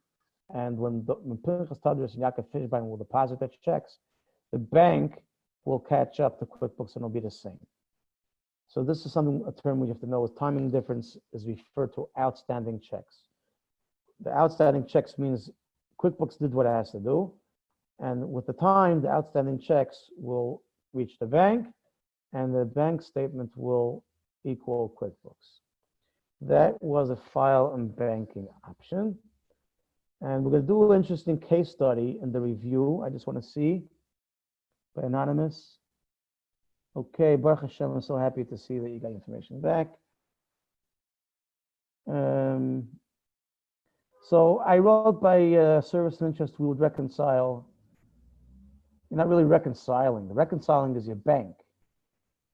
and when Pinchas Tadros and Yaakov Fishbein will deposit their checks, the bank will catch up to QuickBooks and it'll be the same. So this is something, a term we have to know is timing difference is referred to outstanding checks. The outstanding checks means QuickBooks did what it has to do, and with the time, the outstanding checks will reach the bank, and the bank statement will equal QuickBooks. That was a file and banking option. And we're going to do an interesting case study in the review. I just want to see by Anonymous. Okay, Baruch Hashem, I'm so happy to see that you got information back. So I wrote by service and interest, we would reconcile. You're not really reconciling. The reconciling is your bank.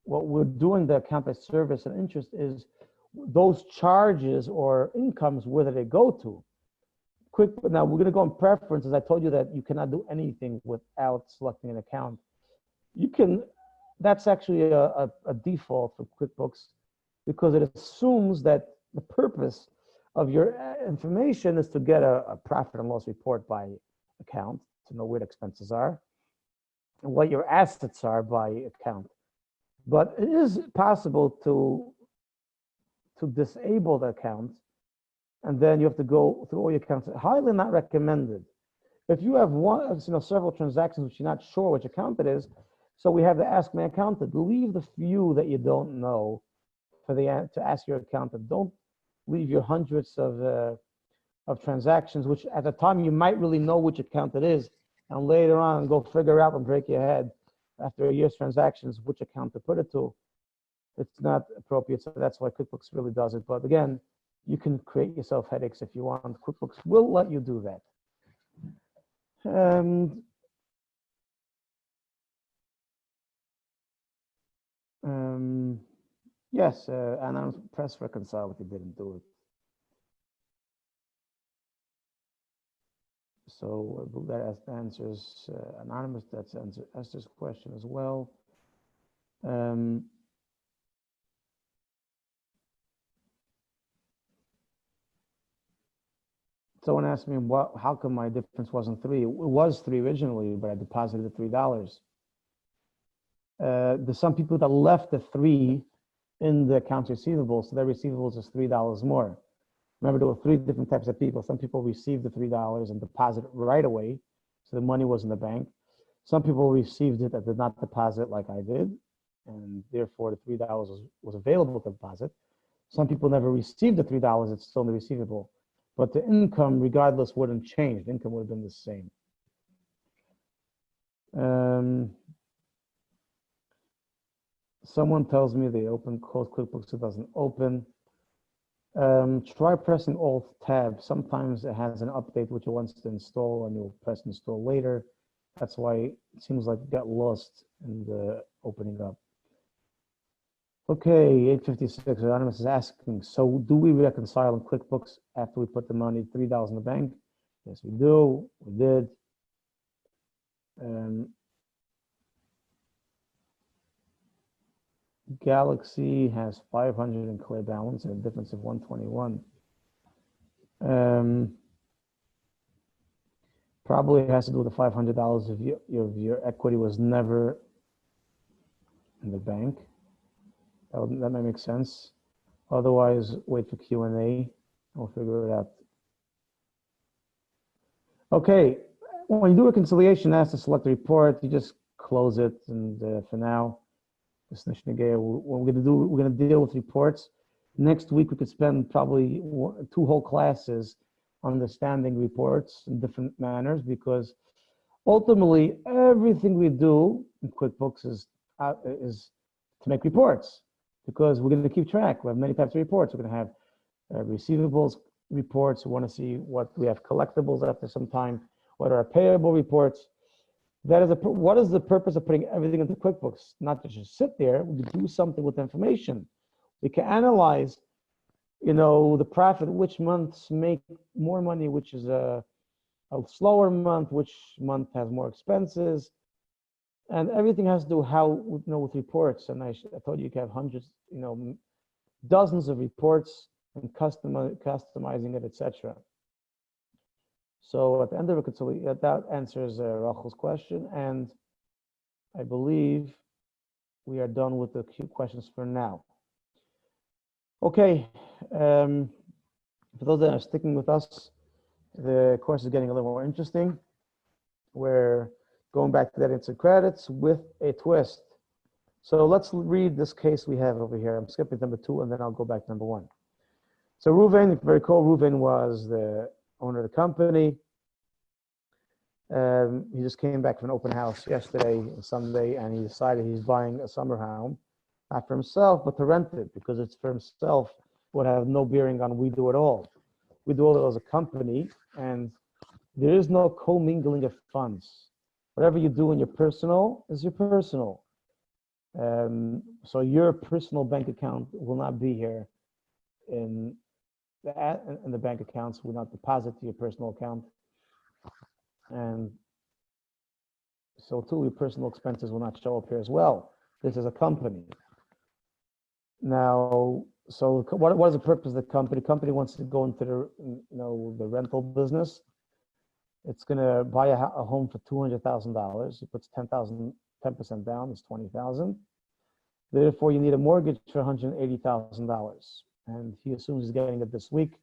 What we're doing, the account by service and interest, is those charges or incomes, where do they go to? Now we're going to go in preferences. I told you that you cannot do anything without selecting an account. You can, that's actually a default for QuickBooks, because it assumes that the purpose of your information is to get a profit and loss report by account, to know where the expenses are and what your assets are by account. But it is possible to disable the account, and then you have to go through all your accounts. Highly not recommended. If you have several transactions which you're not sure which account it is, so we have to ask my accountant. Leave the few that you don't know to ask your accountant. Don't leave your hundreds of transactions, which at the time you might really know which account it is, and later on go figure out and break your head after a year's transactions which account to put it to. It's not appropriate, so that's why QuickBooks really does it. But again, you can create yourself headaches if you want. QuickBooks will let you do that. Yes, and I'll press reconcile if you didn't do it. So that answers Anonymous, that's Esther's question as well. Someone asked me, how come my difference wasn't 3? It was 3 originally, but I deposited $3. There's some people that left the 3 in the accounts receivable, so their receivables is $3 more. Remember, there were 3 different types of people. Some people received the $3 and deposited right away, so the money was in the bank. Some people received it that did not deposit like I did, and therefore the $3 was available to deposit. Some people never received the $3, it's still in the receivable. But the income, regardless, wouldn't change. The income would have been the same. Someone tells me they close QuickBooks, it doesn't open. Try pressing Alt-Tab. Sometimes it has an update which it wants to install, and you'll press install later. That's why it seems like it got lost in the opening up. Okay, 856, Anonymous is asking, so do we reconcile in QuickBooks after we put the money, $3 in the bank? Yes, we do. We did. Galaxy has 500 in clear balance and a difference of 121. Probably has to do with the $500 of your equity was never in the bank. That might make sense. Otherwise, wait for Q&A. We'll figure it out. Okay, when you do reconciliation, ask to select the report. You just close it, and for now, what we're going to deal with reports. Next week, we could spend probably 2 whole classes on understanding reports in different manners, because ultimately, everything we do in QuickBooks is to make reports, because we're going to keep track. We have many types of reports. We're going to have receivables reports. We want to see what we have collectibles after some time, what are our payable reports. That is what is the purpose of putting everything into QuickBooks? Not to just sit there. We do something with the information. We can analyze, the profit, which months make more money, which is a slower month, which month has more expenses, and everything has to do with reports. And I told you can have hundreds, dozens of reports and customizing it, etc. So at the end of reconciliation, that answers Rachel's question, and I believe we are done with the questions for now. Okay, for those that are sticking with us, the course is getting a little more interesting. We're going back to that instant credits with a twist. So let's read this case we have over here. I'm skipping number 2, and then I'll go back to number 1. So Reuven, if you recall, Reuven was the owner of the company. He just came back from an open house yesterday, Sunday, and he decided he's buying a summer home, not for himself, but to rent it, because it's for himself would have no bearing on we do it all. We do it all as a company, and there is no commingling of funds. Whatever you do in your personal is your personal. So your personal bank account will not be here in the bank accounts, will not deposit to your personal account. And so too, your personal expenses will not show up here as well. This is a company. Now, so what is the purpose of the company? The company wants to go into the rental business. It's going to buy a home for $200,000. It puts 10% down, it's $20,000. Therefore, you need a mortgage for $180,000. And he assumes he's getting it this week.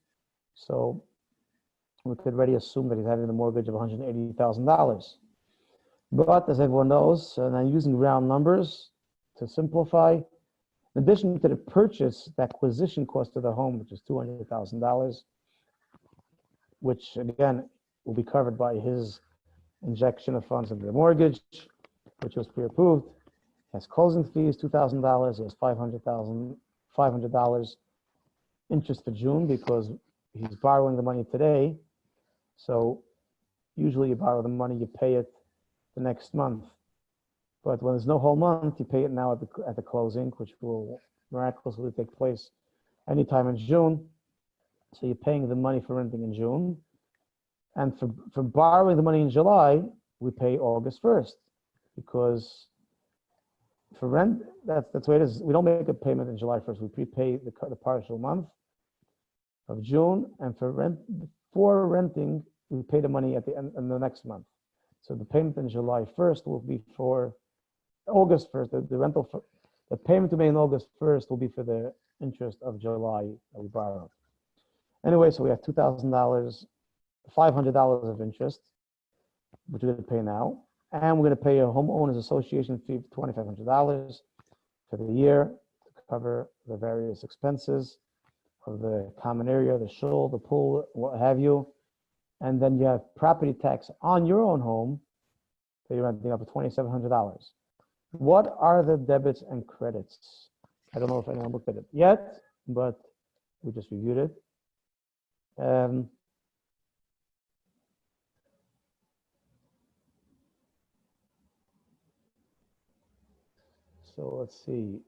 So we could already assume that he's having a mortgage of $180,000. But as everyone knows, and I'm using round numbers to simplify, in addition to the purchase, the acquisition cost of the home, which is $200,000, which again will be covered by his injection of funds into the mortgage, which was pre-approved. Has closing fees, $2,000. He has $500 interest for June because he's borrowing the money today. So usually you borrow the money, you pay it the next month. But when there's no whole month, you pay it now at the closing, which will miraculously take place anytime in June. So you're paying the money for renting in June. And for borrowing the money in July, we pay August 1st, because for rent, that's the way it is. We don't make a payment in July 1st. We prepay the partial month of June, and for renting, we pay the money at the end in the next month. So the payment in July 1st will be for August 1st. The payment to make in August 1st will be for the interest of July that we borrowed. Anyway, so we have $2,000, $500 of interest, which we're going to pay now. And we're going to pay a homeowners association fee of $2,500 for the year to cover the various expenses of the common area, the shul, the pool, what have you. And then you have property tax on your own home that you're renting up to $2,700. What are the debits and credits? I don't know if anyone looked at it yet, but we just reviewed it. So let's see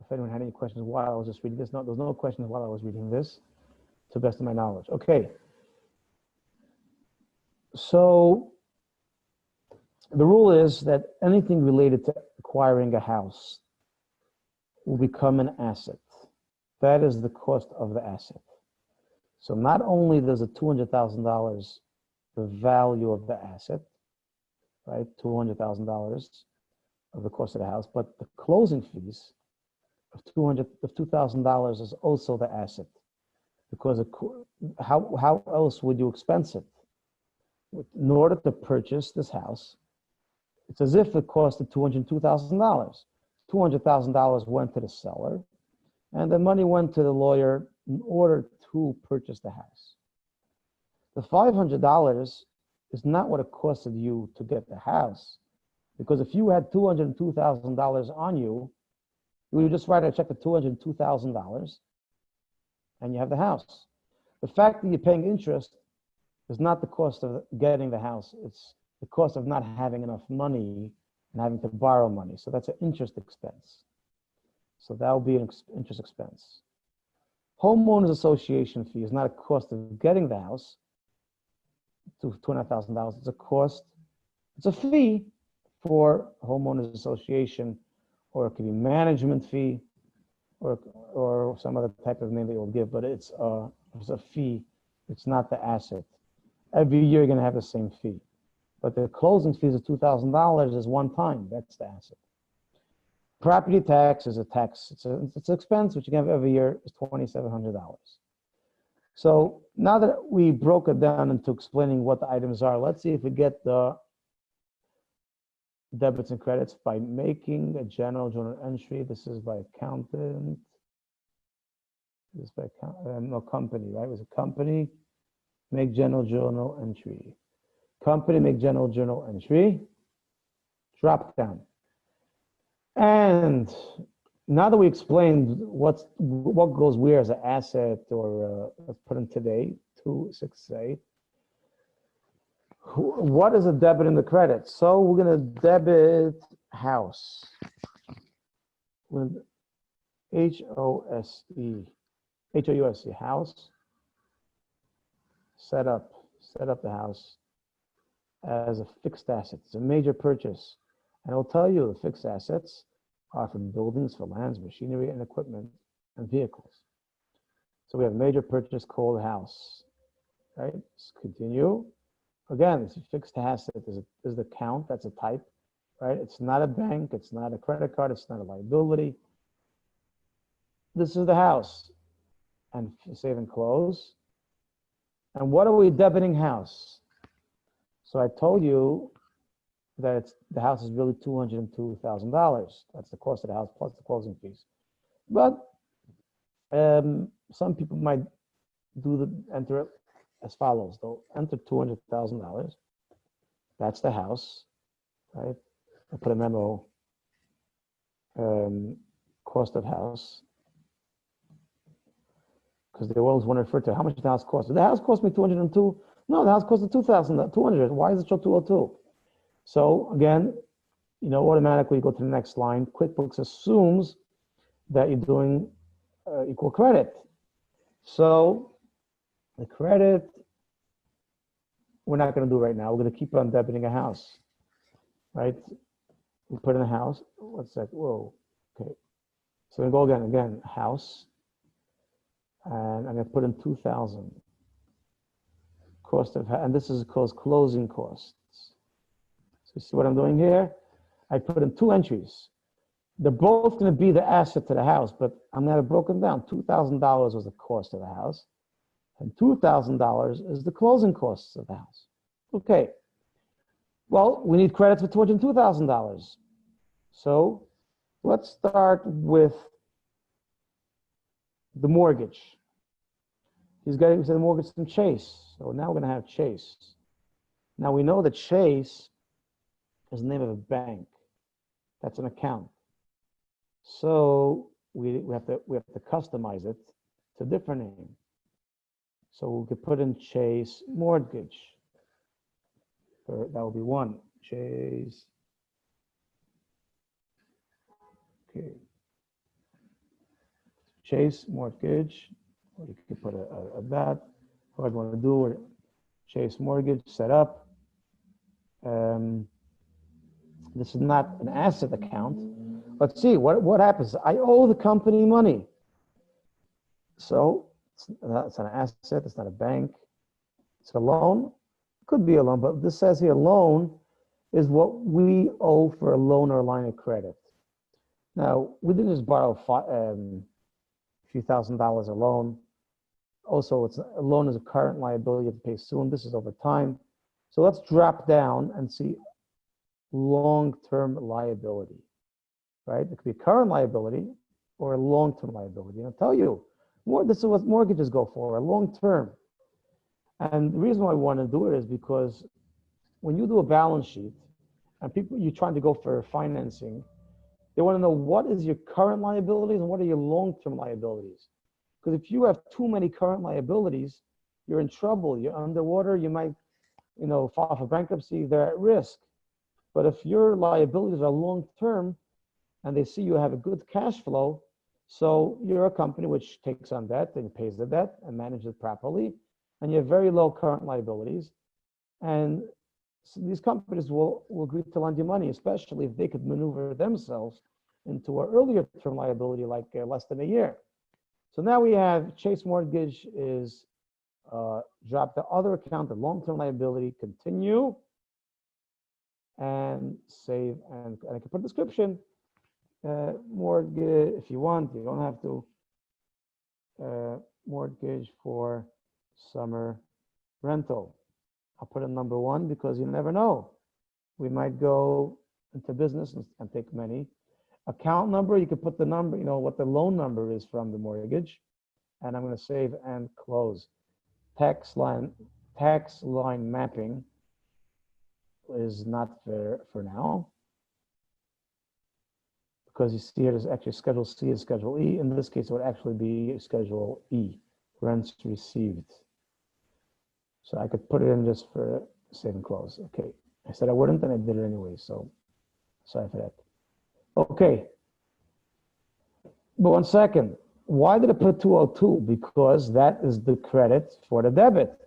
if anyone had any questions while I was just reading this. No, there's no questions while I was reading this, to the best of my knowledge. Okay. So the rule is that anything related to acquiring a house will become an asset. That is the cost of the asset. So not only does the $200,000 the value of the asset, right? $200,000 of the cost of the house, but the closing fees of $2,000 is also the asset, because how else would you expense it? In order to purchase this house, it's as if it costed $202,000. $200,000 went to the seller, and the money went to the lawyer in order to purchase the house. The $500 is not what it costed you to get the house. Because if you had $202,000 on you, you would just write a check for $202,000 and you have the house. The fact that you're paying interest is not the cost of getting the house. It's the cost of not having enough money and having to borrow money. So that's an interest expense. So that will be an interest expense. Homeowners association fee is not a cost of getting the house to $2,500. It's a cost, it's a fee for homeowners association, or it could be management fee, or some other type of name that you'll give, but it's a fee. It's not the asset. Every year you're going to have the same fee. But the closing fees of $2,000 is one time. That's the asset. Property tax is a tax. It's an expense, which you have every year, is $2,700. So now that we broke it down into explaining what the items are, let's see if we get the debits and credits by making a general journal entry. This is by accountant. This is by no, company, right? It was a company. Make general journal entry. Company, make general journal entry. Drop down. And now that we explained what goes where as an asset, or let's put in today, 268. What is a debit and the credit? So we're going to debit house with H-O-U-S-E, house. Set up the house as a fixed asset. It's a major purchase. And I'll tell you, the fixed assets are for buildings, for lands, machinery, and equipment, and vehicles. So we have a major purchase called house, right? Let's continue. Again, it's a fixed asset. There's the count. That's a type, right? It's not a bank. It's not a credit card. It's not a liability. This is the house. And save and close. And what are we debiting house? So I told you that the house is really $202,000. That's the cost of the house plus the closing fees. But some people might enter it as follows. They'll enter $200,000. That's the house, right? I put a memo, cost of house, because they always want to refer to how much the house cost. Did the house cost me 202? No, the house cost me 2,200. Why does it show 202? So again, automatically go to the next line. QuickBooks assumes that you're doing equal credit. So the credit, we're not going to do right now. We're going to keep on debiting a house, right? We put in a house. What's that? Whoa. Okay. So we go again, house. And I'm going to put in 2,000. Cost of, and this is called closing costs. So you see what I'm doing here? I put in two entries. They're both going to be the asset to the house, but I'm going to have broken down. $2,000 was the cost of the house, and $2,000 is the closing costs of the house. Okay. Well, we need credits for $202,000. So let's start with the mortgage. He's getting the mortgage from Chase. So now we're going to have Chase. Now we know that Chase is the name of a bank. That's an account. So we have to customize it to a different name. So we could put in Chase Mortgage. That will be one. Chase. Okay. Chase Mortgage. Or you could put a that. What I want to do, Chase Mortgage, set up. This is not an asset account. Let's see, what happens? I owe the company money. So it's not an asset, it's not a bank. It's a loan. It could be a loan, but this says here loan is what we owe for a loan or a line of credit. Now, we didn't just borrow a few $1,000s a loan. Also, a loan is a current liability you have to pay soon. This is over time. So let's drop down and see long-term liability, right? It could be a current liability or a long-term liability. And I'll tell you, this is what mortgages go for, a long-term. And the reason why I want to do it is because when you do a balance sheet and you're trying to go for financing, they want to know what is your current liabilities and what are your long-term liabilities. Because if you have too many current liabilities, you're in trouble. You're underwater. You might file for bankruptcy, they're at risk. But if your liabilities are long-term and they see you have a good cash flow, so you're a company which takes on debt and pays the debt and manages it properly, and you have very low current liabilities, and so these companies will agree to lend you money, especially if they could maneuver themselves into an earlier term liability, like less than a year. So now we have Chase Mortgage is drop the other account, the long-term liability, continue, and save, and I can put a description. Mortgage, if you want, you don't have to. Mortgage for summer rental. I'll put in number 1 because you never know. We might go into business and take many. Account number, you could put the number, what the loan number is from the mortgage. And I'm going to save and close. Tax line mapping is not fair for now, because you see it as actually Schedule C and Schedule E. In this case, it would actually be Schedule E, rents received. So I could put it in just for save and close. Okay, I said I wouldn't, and I did it anyway, so sorry for that. Okay, but 1 second. Why did I put 202? Because that is the credit for the debit.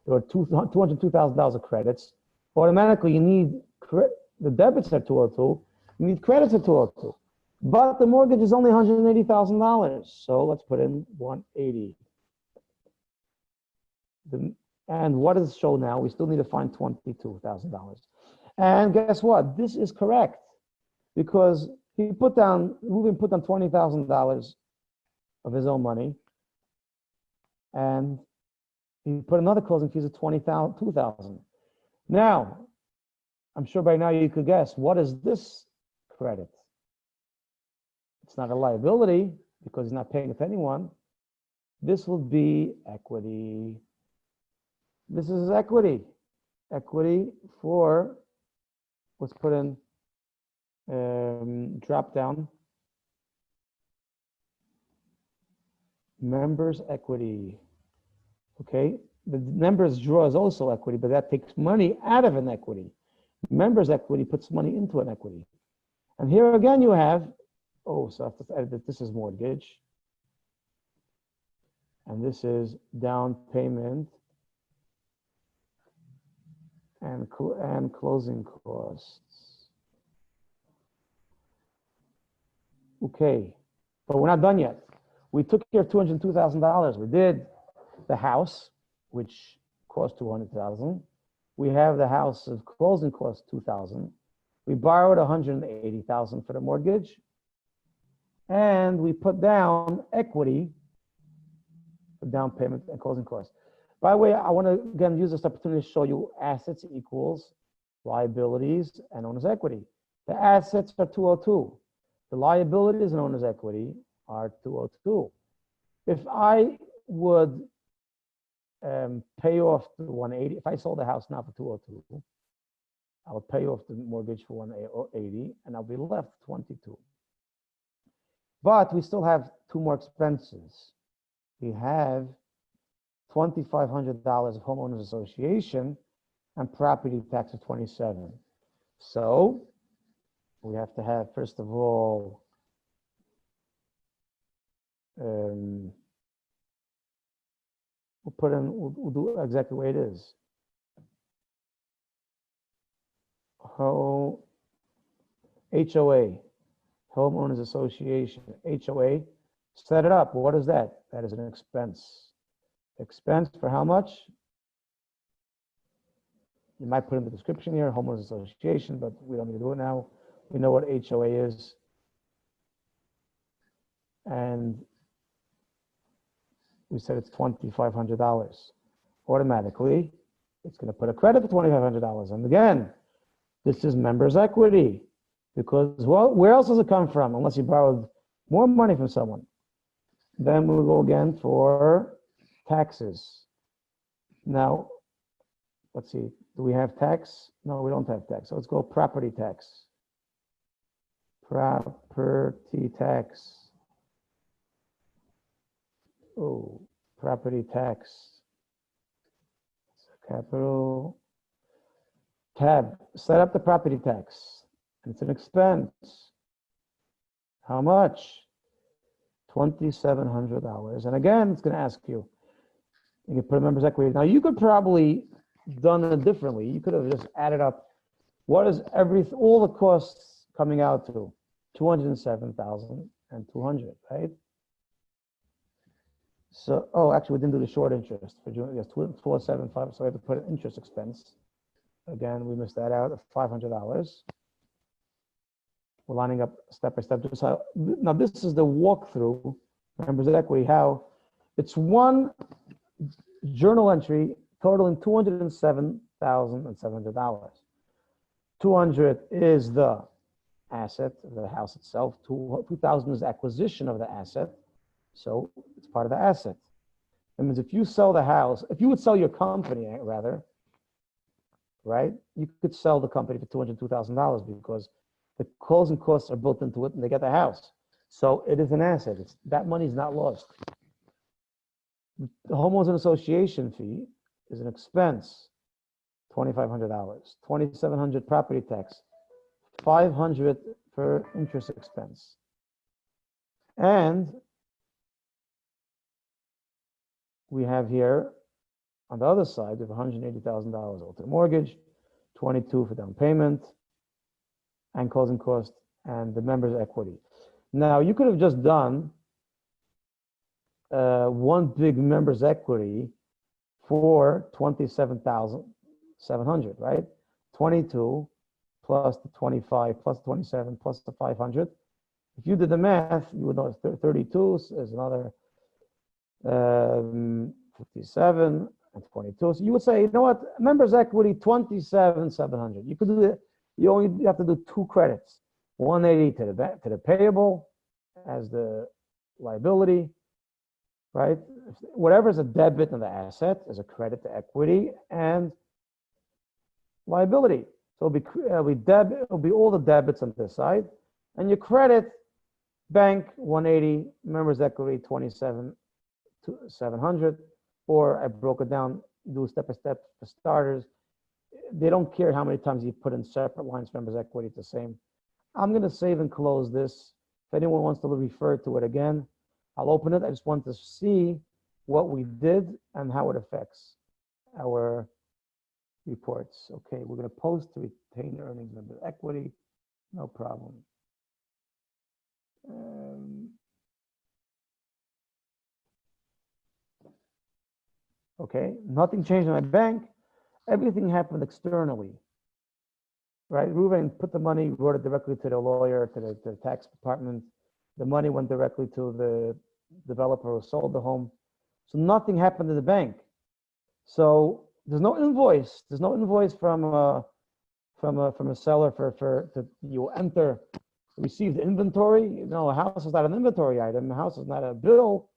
There were $202,000 of credits. Automatically, you need the debits at 202. You need credits at 202. But the mortgage is only $180,000. So let's put in 180. And what does it show now? We still need to find $22,000. And guess what? This is correct, because Ruben put down $20,000 of his own money, and he put another closing fees of $2,000. Now, I'm sure by now you could guess, what is this credit? It's not a liability because he's not paying it to anyone. This will be equity. This is equity. Equity for, let's put in drop down. Members equity. Okay, the members draw is also equity, but that takes money out of an equity. Members equity puts money into an equity. And here again you have, so I have to edit, this is mortgage. And this is down payment and closing costs. Okay, but we're not done yet. We took care of $202,000. We did the house, which cost $200,000. We have the house of closing costs $2,000. We borrowed $180,000 for the mortgage, and we put down equity for down payment and closing costs. By the way, I want to again use this opportunity to show you assets equals liabilities and owner's equity. The assets are 202. The liabilities and owner's equity are 202. If I would pay off the 180, if I sold the house now for 202, I would pay off the mortgage for 180, and I'll be left 22. But we still have 2 more expenses. We have $2,500 of homeowners association and property tax of 27. So we have to have, first of all, we'll do exactly the way it is. HOA, Homeowners Association, HOA, set it up. What is that? That is an expense. Expense for how much? You might put in the description here, Homeowners Association, but we don't need to do it now. We know what HOA is. And we said it's $2,500. Automatically, it's going to put a credit for $2,500. And again, this is members' equity, because, well, where else does it come from unless you borrowed more money from someone? Then we'll go again for taxes. Now, let's see, do we have tax? No, we don't have tax. So let's go property tax. Property tax. Oh, property tax. Capital Tab, set up the property tax. It's an expense. How much? $2,700. And again, it's going to ask you, you can put a member's equity. Now, you could probably done it differently. You could have just added up what is all the costs coming out to 207,200, right? So, oh, actually, we didn't do the short interest for June. Yes, 475. So I have to put an interest expense. Again, we missed that out of $500. We're lining up step by step. Just how, now, this is the walkthrough, members of equity, how it's one journal entry totaling $207,700. 200 is the asset of the house itself. 2,000 is acquisition of the asset. So it's part of the asset. That means if you sell the house, if you would sell your company, rather, right, you could sell the company for $202,000 because the closing costs are built into it and they get the house. So it is an asset. That money is not lost. The homeowners association fee is an expense, $2,500. $2,700 property tax, $500 for interest expense. And we have here on the other side, we have $180,000 owed to mortgage, $22,000 for down payment, and closing cost, and the members' equity. Now, you could have just done one big members' equity for $27,700, right? 22 plus the 25 plus 27 plus the 500. If you did the math, you would know 32 is another 57 and 22. So you would say, you know what, members' equity 27,700. You could do it. You only have to do two credits: 180 to the payable as the liability, right? Whatever is a debit in the asset is a credit to equity and liability. So it'll be all the debits on this side, and your credit, bank 180, members' equity 27,700, or I broke it down, do step by step for starters. They don't care how many times you put in separate lines for members' equity, it's the same. I'm going to save and close this. If anyone wants to refer to it again, I'll open it. I just want to see what we did and how it affects our reports. Okay, we're going to post to retain earnings member equity. No problem. Okay, nothing changed in my bank. Everything happened externally, right? Ruben put the money, wrote it directly to the lawyer, to the tax department. The money went directly to the developer who sold the home. So nothing happened to the bank. So there's no invoice. There's no invoice from a seller to you enter, receive the inventory. You know, a house is not an inventory item. A house is not a bill.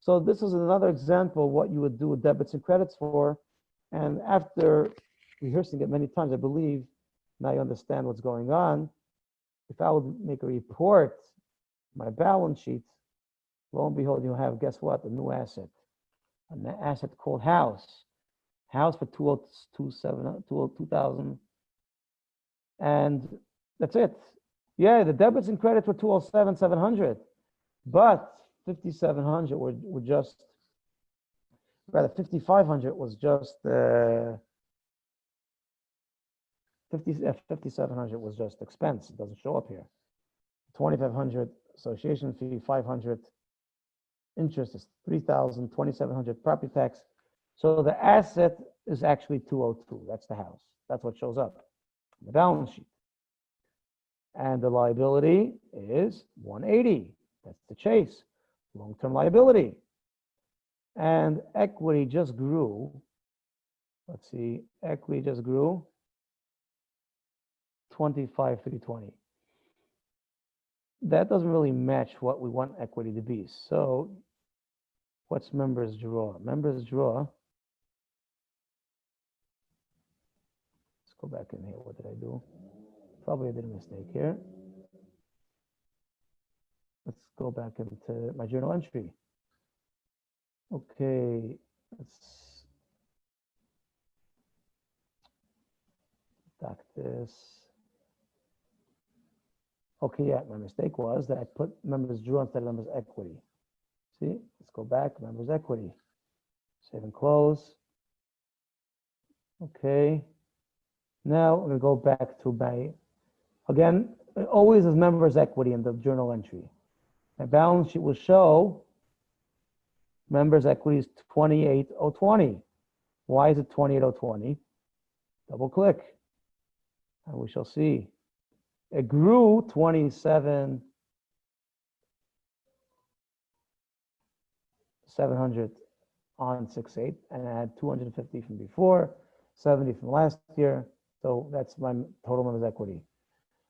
So this is another example of what you would do with debits and credits for. And after rehearsing it many times, I believe now you understand what's going on. If I would make a report, my balance sheet, lo and behold, you'll have, guess what, a new asset. An asset called house. House for 2,000. And that's it. Yeah, the debits and credits were 207,700. But 5,700 were just, rather 5,500 was just 5,700 was just expense. It doesn't show up here. 2,500 association fee, 500 interest is 3,000, 2,700 property tax. So the asset is actually 202. That's the house. That's what shows up on the balance sheet. And the liability is 180. That's the chase, long-term liability. And equity just grew. Let's see, equity just grew 25,320. That doesn't really match what we want equity to be. So what's members draw? Members draw. Let's go back in here. What did I do? Probably I did a mistake here. Let's go back into my journal entry. Okay, let's This. Okay, yeah, my mistake was that I put members draw instead of members equity. See, let's go back, members equity. Save and close. Okay. Now I'm going to go back to my, again, it always is members equity in the journal entry. My balance sheet will show members equity is 28,020. Why is it 28,020? Double click, and we shall see. It grew 27,700 on 6/8, and I had 250 from before, 70 from last year. So that's my total members equity.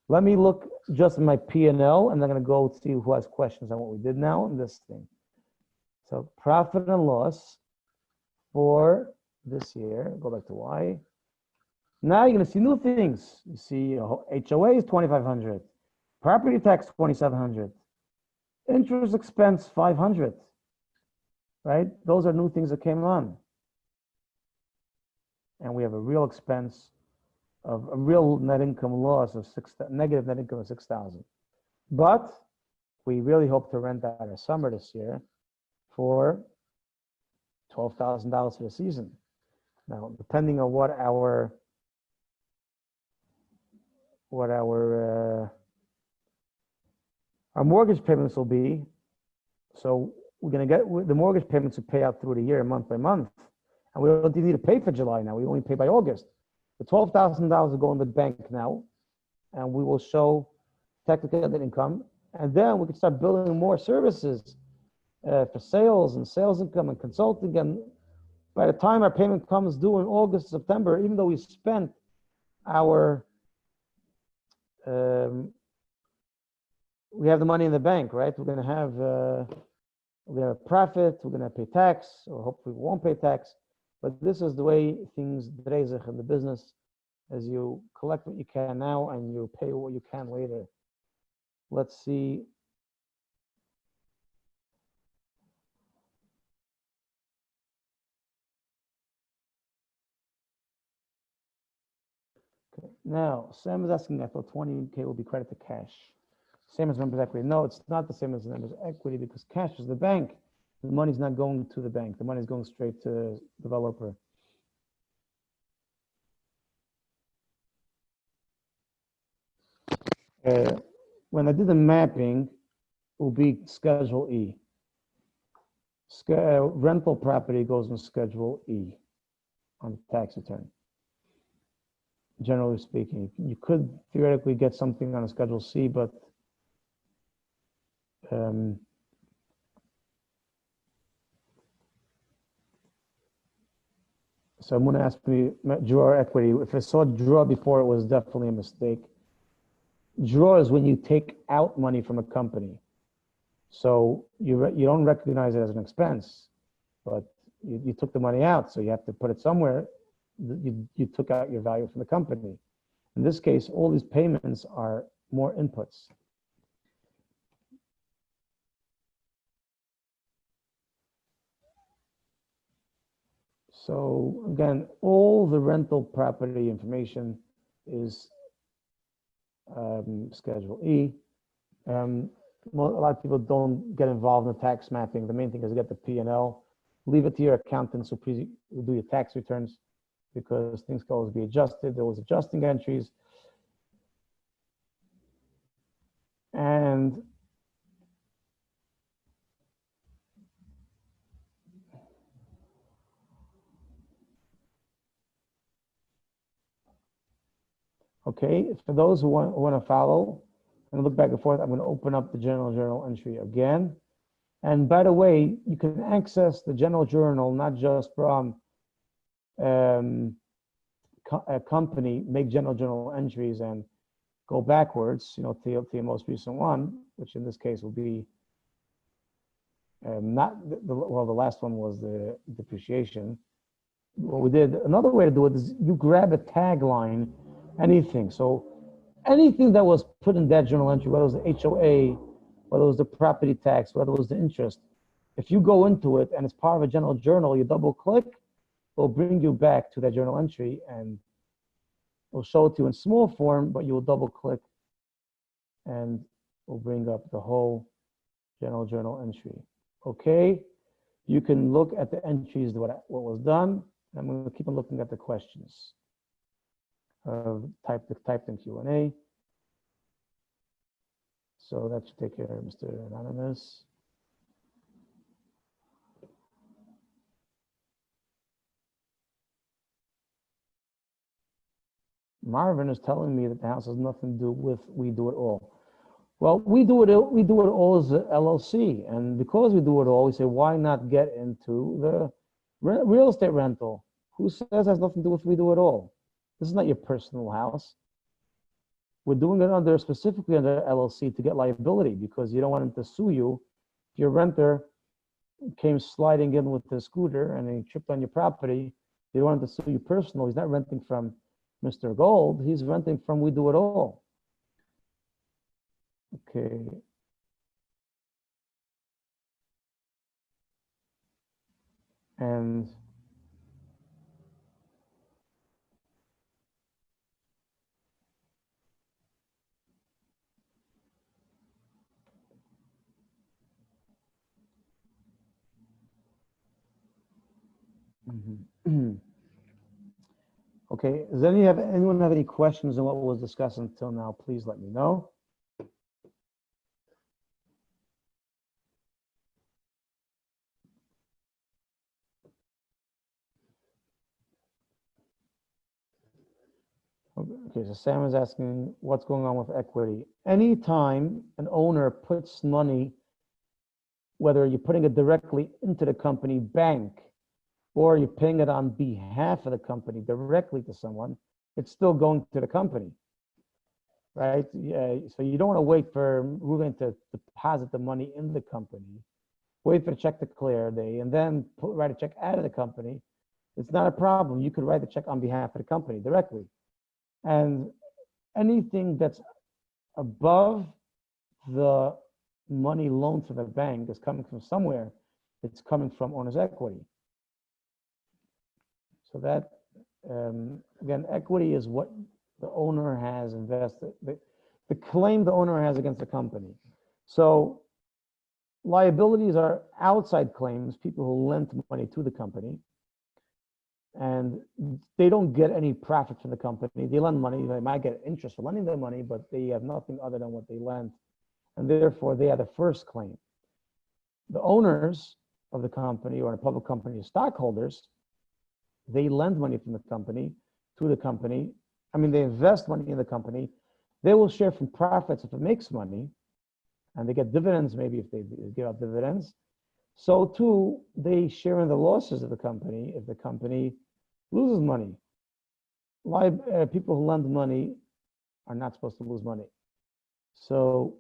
Let me look just in my P&L, and I'm going to go see who has questions on what we did now in this thing. So profit and loss for this year, go back to Y. Now you're going to see new things. You see HOA is 2,500, property tax 2,700, interest expense 500, right? Those are new things that came on. And we have a real expense of a real net income loss of negative net income of 6,000. But we really hope to rent out our summer this year for $12,000 for the season. Now, depending on what our mortgage payments will be, so we're going to get the mortgage payments to pay out through the year, month by month, and we don't need to pay for July now. We only pay by August. The $12,000 will go in the bank now, and we will show technical net income, and then we can start building more services for sales and sales income and consulting. And by the time our payment comes due in August, September, even though we spent our we have the money in the bank, right? We're going to have a profit. We're going to pay tax, or hopefully we won't pay tax. But this is the way things dreizig in the business, as you collect what you can now and you pay what you can later. Let's see. Okay. Now, Sam is asking, I thought 20K will be credit to cash. Same as members equity. No, it's not the same as members equity because cash is the bank. The money's not going to the bank. The money's going straight to the developer. When I did the mapping, it will be Schedule E. Rental property goes in Schedule E on the tax return. Generally speaking, you could theoretically get something on a Schedule C, but so I'm going to ask me draw equity. If I saw draw before, it was definitely a mistake. Draw is when you take out money from a company. So you don't recognize it as an expense, but you took the money out, so you have to put it somewhere. You took out your value from the company. In this case, all these payments are more inputs. So again, all the rental property information is Schedule E. A lot of people don't get involved in the tax mapping. The main thing is to get the P&L. Leave it to your accountants who will do your tax returns, because things can always be adjusted. There was adjusting entries. And okay, for those who want to follow and look back and forth, I'm going to open up the general journal entry again. And by the way, you can access the general journal not just from a company, make general journal entries and go backwards, to your most recent one, which in this case will be not the last one was the depreciation. What we did, another way to do it is you grab a tagline, anything. So anything that was put in that journal entry, whether it was the HOA, whether it was the property tax, whether it was the interest, if you go into it and it's part of a general journal, you double click, it'll bring you back to that journal entry, and It'll show it to you in small form, but you will double click and will bring up the whole general journal entry. Okay, you can look at the entries, what was done. I'm going to keep on looking at the questions. Typed in Q&A. So that should take care of Mr. Anonymous. Marvin is telling me that the house has nothing to do with We Do It All. Well, we do it all as a LLC, and because we do it all, we say, why not get into the real estate rental? Who says it has nothing to do with We Do It All? This is not your personal house. We're doing it specifically under LLC to get liability, because you don't want him to sue you. If your renter came sliding in with the scooter and he tripped on your property, you don't want him to sue you personally. He's not renting from Mr. Gold, he's renting from We Do It All. Okay. And okay, does anyone have any questions on what was discussed until now? Please let me know. Okay, so Sam is asking what's going on with equity. Anytime an owner puts money, whether you're putting it directly into the company bank or you're paying it on behalf of the company directly to someone, it's still going to the company, right? So you don't want to wait for Ruben to deposit the money in the company, wait for the check to clear day, and then write a check out of the company. It's not a problem. You could write the check on behalf of the company directly. And anything that's above the money loaned to the bank is coming from somewhere. It's coming from owner's equity. So that, again, equity is what the owner has invested, the claim the owner has against the company. So liabilities are outside claims, people who lent money to the company, and they don't get any profit from the company. They lend money, they might get interest for lending their money, but they have nothing other than what they lent, and therefore they are the first claim. The owners of the company, or a public company, stockholders, they lend money from the company to the company. I mean, they invest money in the company. They will share from profits if it makes money, and they get dividends maybe if they give out dividends. So too, they share in the losses of the company if the company loses money. People who lend money are not supposed to lose money. So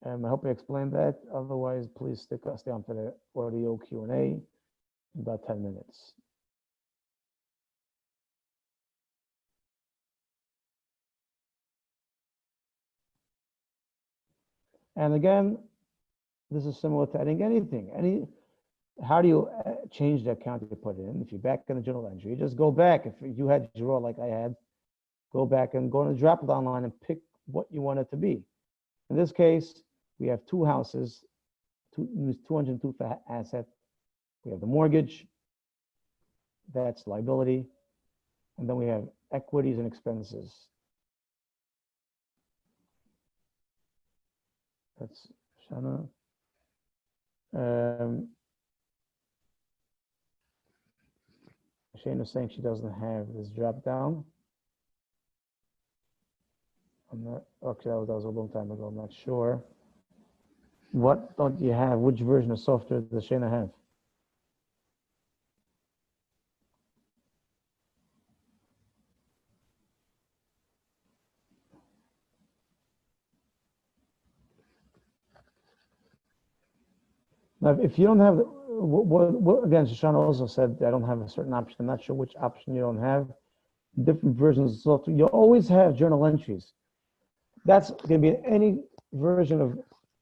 I hope I explained that. Otherwise, please stay on for the audio Q&A in about 10 minutes. And again, this is similar to adding anything. How do you change the account you put in? If you're back in the journal entry, just go back. If you had draw like I had, go back and go in the drop-down line and pick what you want it to be. In this case, we have two houses, 202 for asset. We have the mortgage, that's liability, and then we have equities and expenses. That's Shana. Shane is saying she doesn't have this drop down. I'm not, okay, that was a long time ago, I'm not sure. What don't you have? Which version of software does Shana have? Now, if you don't have, again, Shoshana also said, I don't have a certain option. I'm not sure which option you don't have. Different versions of software. You always have journal entries. That's going to be any version of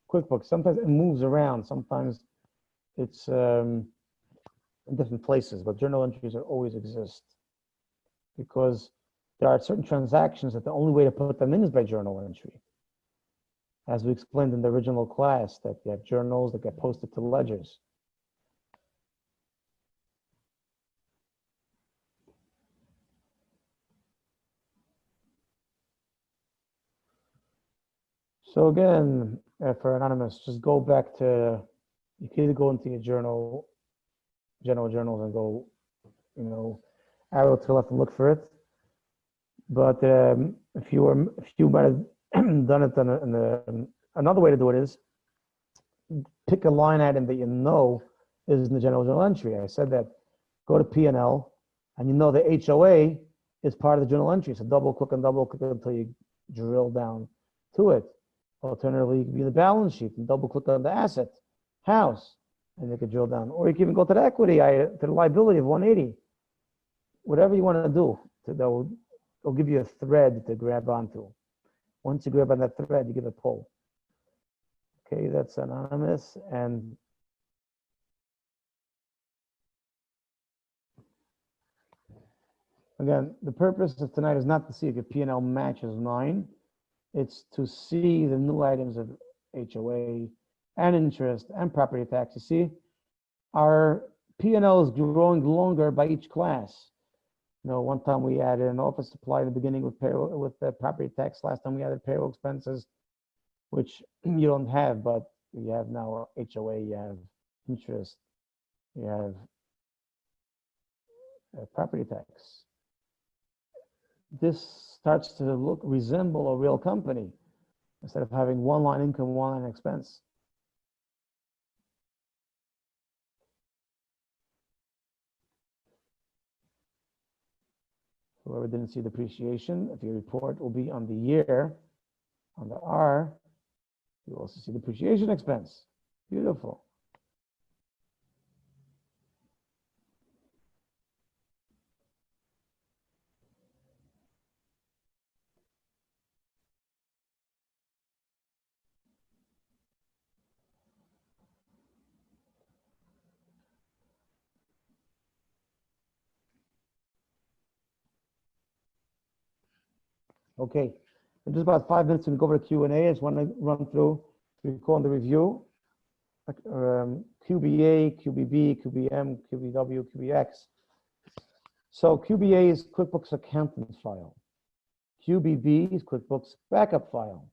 QuickBooks. Sometimes it moves around. Sometimes it's in different places, but journal entries always exist because there are certain transactions that the only way to put them in is by journal entry. As we explained in the original class, that you have journals that get posted to ledgers. So again, for Anonymous, just go back to, you can either go into your journal, general journals, and go, arrow to the left and look for it. But if you might have done it another way to do it is pick a line item that you know is in the general journal entry. I said that go to P&L, and you know the HOA is part of the journal entry. So double click until you drill down to it. Alternatively, you can be in the balance sheet and double click on the asset, house, and you can drill down. Or you can even go to the equity, to the liability of 180. Whatever you want to do, they'll give you a thread to grab onto. Once you grab on that thread, you give a pull. Okay, that's Anonymous. And again, the purpose of tonight is not to see if your P&L matches mine. It's to see the new items of HOA and interest and property tax. You see, our P&L is growing longer by each class. One time we added an office supply in the beginning with payroll, with the property tax. Last time we added payroll expenses, which you don't have, but you have now HOA, you have interest, you have property tax. This starts to resemble a real company instead of having one line income, one line expense. Whoever didn't see depreciation, if your report will be on the year, on the R, you also see depreciation expense. Beautiful. Okay, in just about 5 minutes, we go over to Q&A. I just want to run through, we call the review, QBA, QBB, QBM, QBW, QBX. So QBA is QuickBooks Accountant File. QBB is QuickBooks Backup File.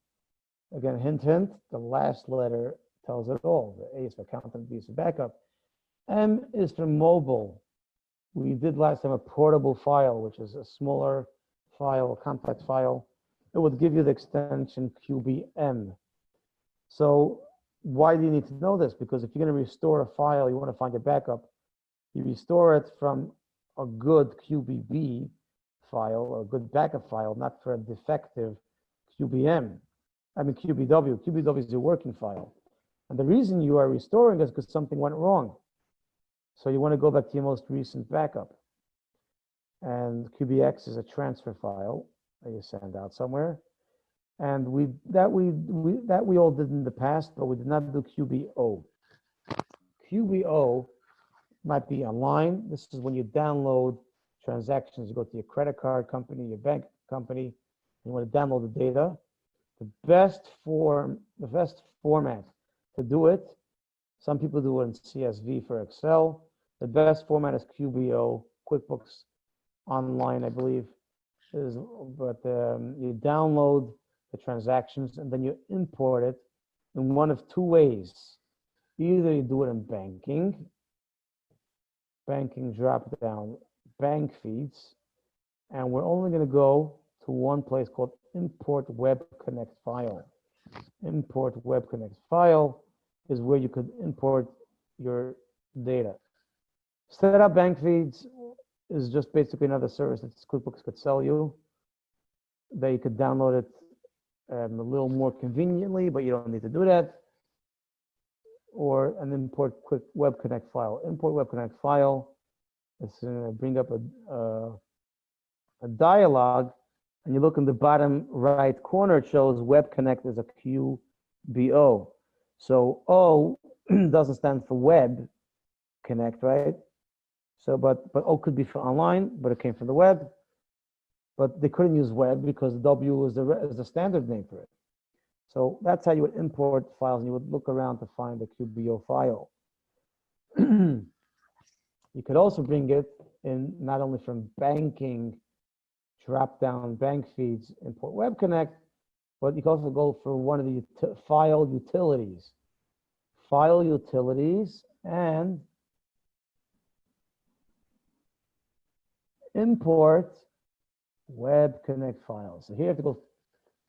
Again, hint, hint, the last letter tells it all. The A is for Accountant, B is for Backup. M is for Mobile. We did last time a portable file, which is a smaller file, a compact file. It would give you the extension QBM. So why do you need to know this? Because if you're going to restore a file, you want to find a backup, you restore it from a good QBB file or a good backup file, not for a defective QBW. QBW is your working file. And the reason you are restoring is because something went wrong. So you want to go back to your most recent backup. And QBX is a transfer file that you send out somewhere. And we all did in the past, but we did not do QBO. QBO might be online. This is when you download transactions. You go to your credit card company, your bank company, you want to download the data. The best format to do it, some people do it in CSV for Excel. The best format is QBO, QuickBooks Online, I believe. But you download the transactions and then you import it in one of two ways. Either you do it in banking drop down bank feeds, and we're only going to go to one place called Import Web Connect File. Import Web Connect File is where you could import your data. Set up bank feeds is just basically another service that QuickBooks could sell you. That you could download it a little more conveniently, but you don't need to do that. Or an import quick Web Connect file. Import Web Connect file. It's going to bring up a dialog, and you look in the bottom right corner. It shows Web Connect is a QBO. So O doesn't stand for Web Connect, right? So, but O could be for online, but it came from the web. but they couldn't use web because W is the standard name for it. So that's how you would import files, and you would look around to find the QBO file. You could also bring it in not only from banking, drop down bank feeds, import Web Connect, but you can also go for one of the file utilities. File utilities and import Web Connect files. So here you have to go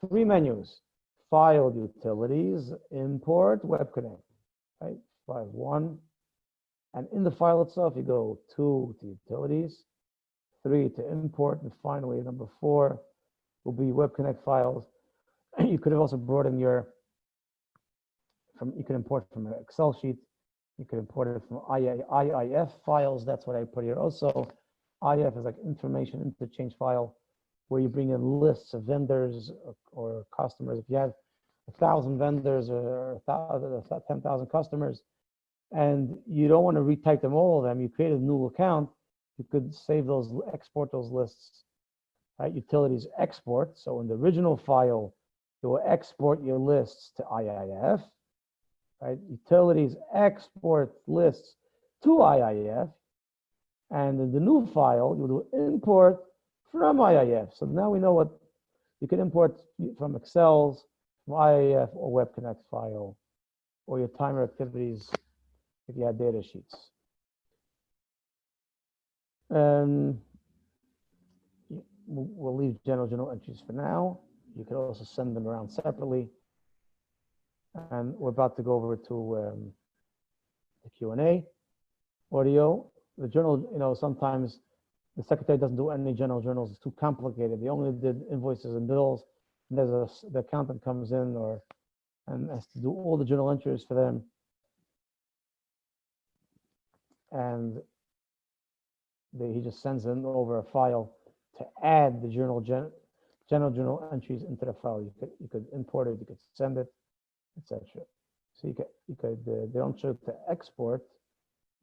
3 menus. File utilities, import Web Connect, right? File 1. And in the file itself, you go 2 to utilities, 3 to import, and finally number 4 will be Web Connect files. You could have also brought in you could import from an Excel sheet. You could import it from IIF files. That's what I put here. Also, IIF is like information interchange file, where you bring in lists of vendors or customers. If you have 1,000 vendors or 10,000 customers, and you don't want to retype them all of them, you create a new account. You could save those, export those lists. Right? Utilities export. So in the original file, you will export your lists to IIF. Right? Utilities export lists to IIF. And in the new file, you will do import from IIF. So now we know what you can import from Excel's, from IIF, or Web Connect file, or your timer activities if you had data sheets. We'll leave general entries for now. You could also send them around separately. And we're about to go over to the Q&A audio. The journal, sometimes the secretary doesn't do any general journals. It's too complicated. They only did invoices and bills. And there's the accountant comes in and has to do all the journal entries for them. And he just sends in over a file to add the general journal entries into the file. You could import it, you could send it, etc. So you could they don't show it to export.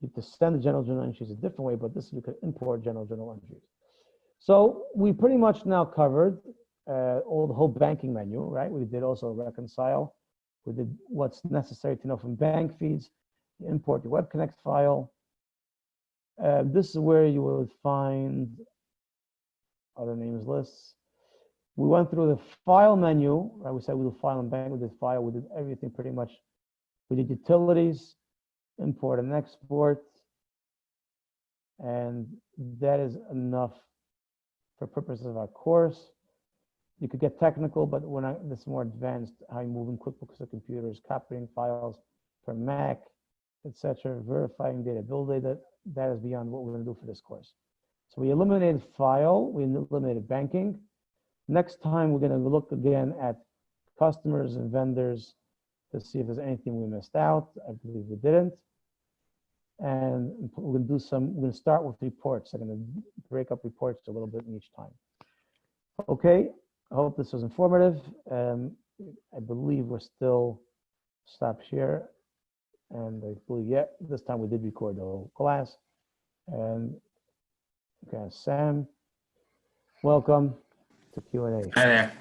You have to send the general journal entries a different way, but this you could import general journal entries. So we pretty much now covered the whole banking menu, right? We did also reconcile. We did what's necessary to know from bank feeds. You import your Web Connect file. This is where you would find other names lists. We went through the file menu, right? We said we do file and bank, we did file, we did everything pretty much. We did utilities, import and export, and that is enough for purposes of our course. You could get technical, but we're not, this is more advanced, how you move in QuickBooks to computers, copying files from Mac, etc., verifying data, build data. That is beyond what we're going to do for this course. So we eliminated file, we eliminated banking. Next time, we're going to look again at customers and vendors to see if there's anything we missed out. I believe we didn't. And we're going to start with reports. I'm going to break up reports a little bit in each time. Okay, I hope this was informative. I believe we're still stopped here. And I believe, yeah, this time we did record the whole class. And okay, Sam, welcome to Q&A. Hi there.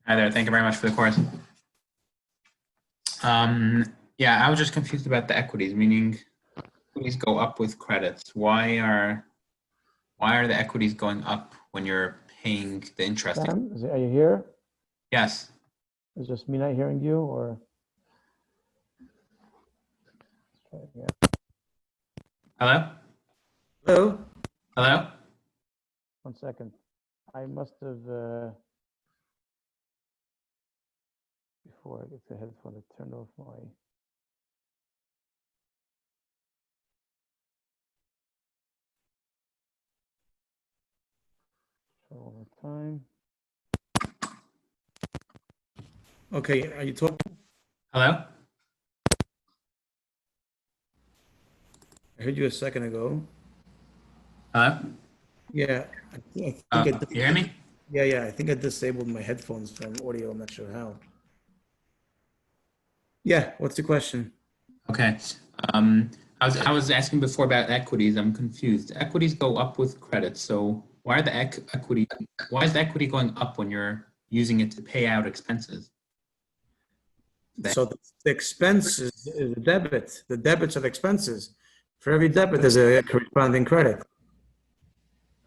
Hi there. Thank you very much for the course. Yeah, I was just confused about the equities, meaning equities go up with credits. Why are the equities going up when you're paying the interest? Sam, are you here? Yes. Is it just me not hearing you, or? Okay, yeah. Hello? Hello? Hello? 1 second. I must have, before I get the headphone, I turned off my. One more time. Okay, are you talking? Hello? I heard you a second ago. Hello? Yeah, I think You hear me? Yeah, I think I disabled my headphones from audio. I'm not sure how. Yeah, what's the question? Okay. I was asking before about equities. I'm confused. Equities go up with credits. So Why are the equity? Why is the equity going up when you're using it to pay out expenses? So the expenses is the debit. The debits are the expenses. For every debit, there's a corresponding credit.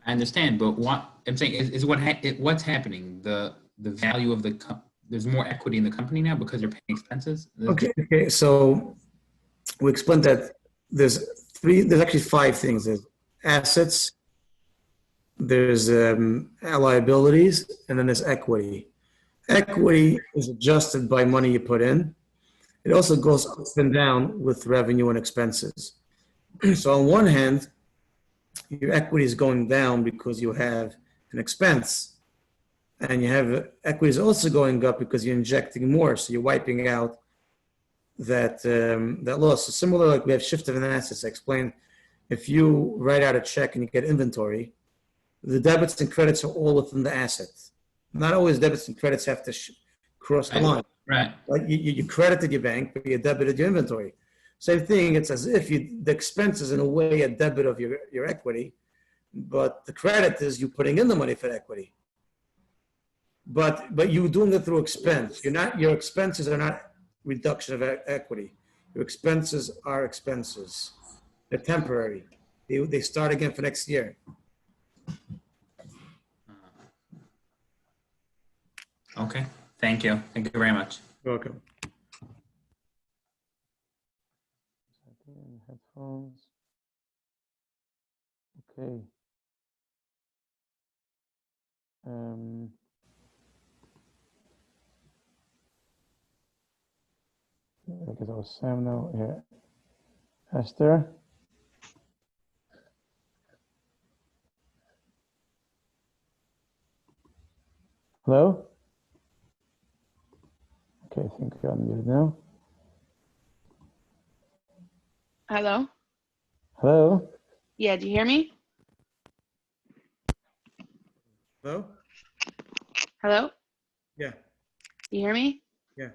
I understand, but what I'm saying is what's happening. The value of there's more equity in the company now because you're paying expenses. Okay. So we explained that there's actually 5 things. There's assets, there's liabilities, and then there's equity. Equity is adjusted by money you put in. It also goes up and down with revenue and expenses. So on one hand, your equity is going down because you have an expense, and you have equity is also going up because you're injecting more, so you're wiping out that loss. So similar, like we have shift of assets. I explained, if you write out a check and you get inventory, the debits and credits are all within the asset. Not always debits and credits have to cross the line. Right. Like you credited your bank, but you debited your inventory. Same thing. It's as if the expense is in a way a debit of your equity, but the credit is you putting in the money for equity. But you're doing it through expense. Your expenses are not reduction of equity. Your expenses are expenses. They're temporary. They start again for next year. Okay. Thank you. Thank you very much. You're welcome. Headphones. Okay. I guess I was Sam now. Here. Esther. Hello? Okay, I think you're unmuted now. Hello? Hello? Yeah, do you hear me? Hello? Hello? Yeah. You hear me? Yeah.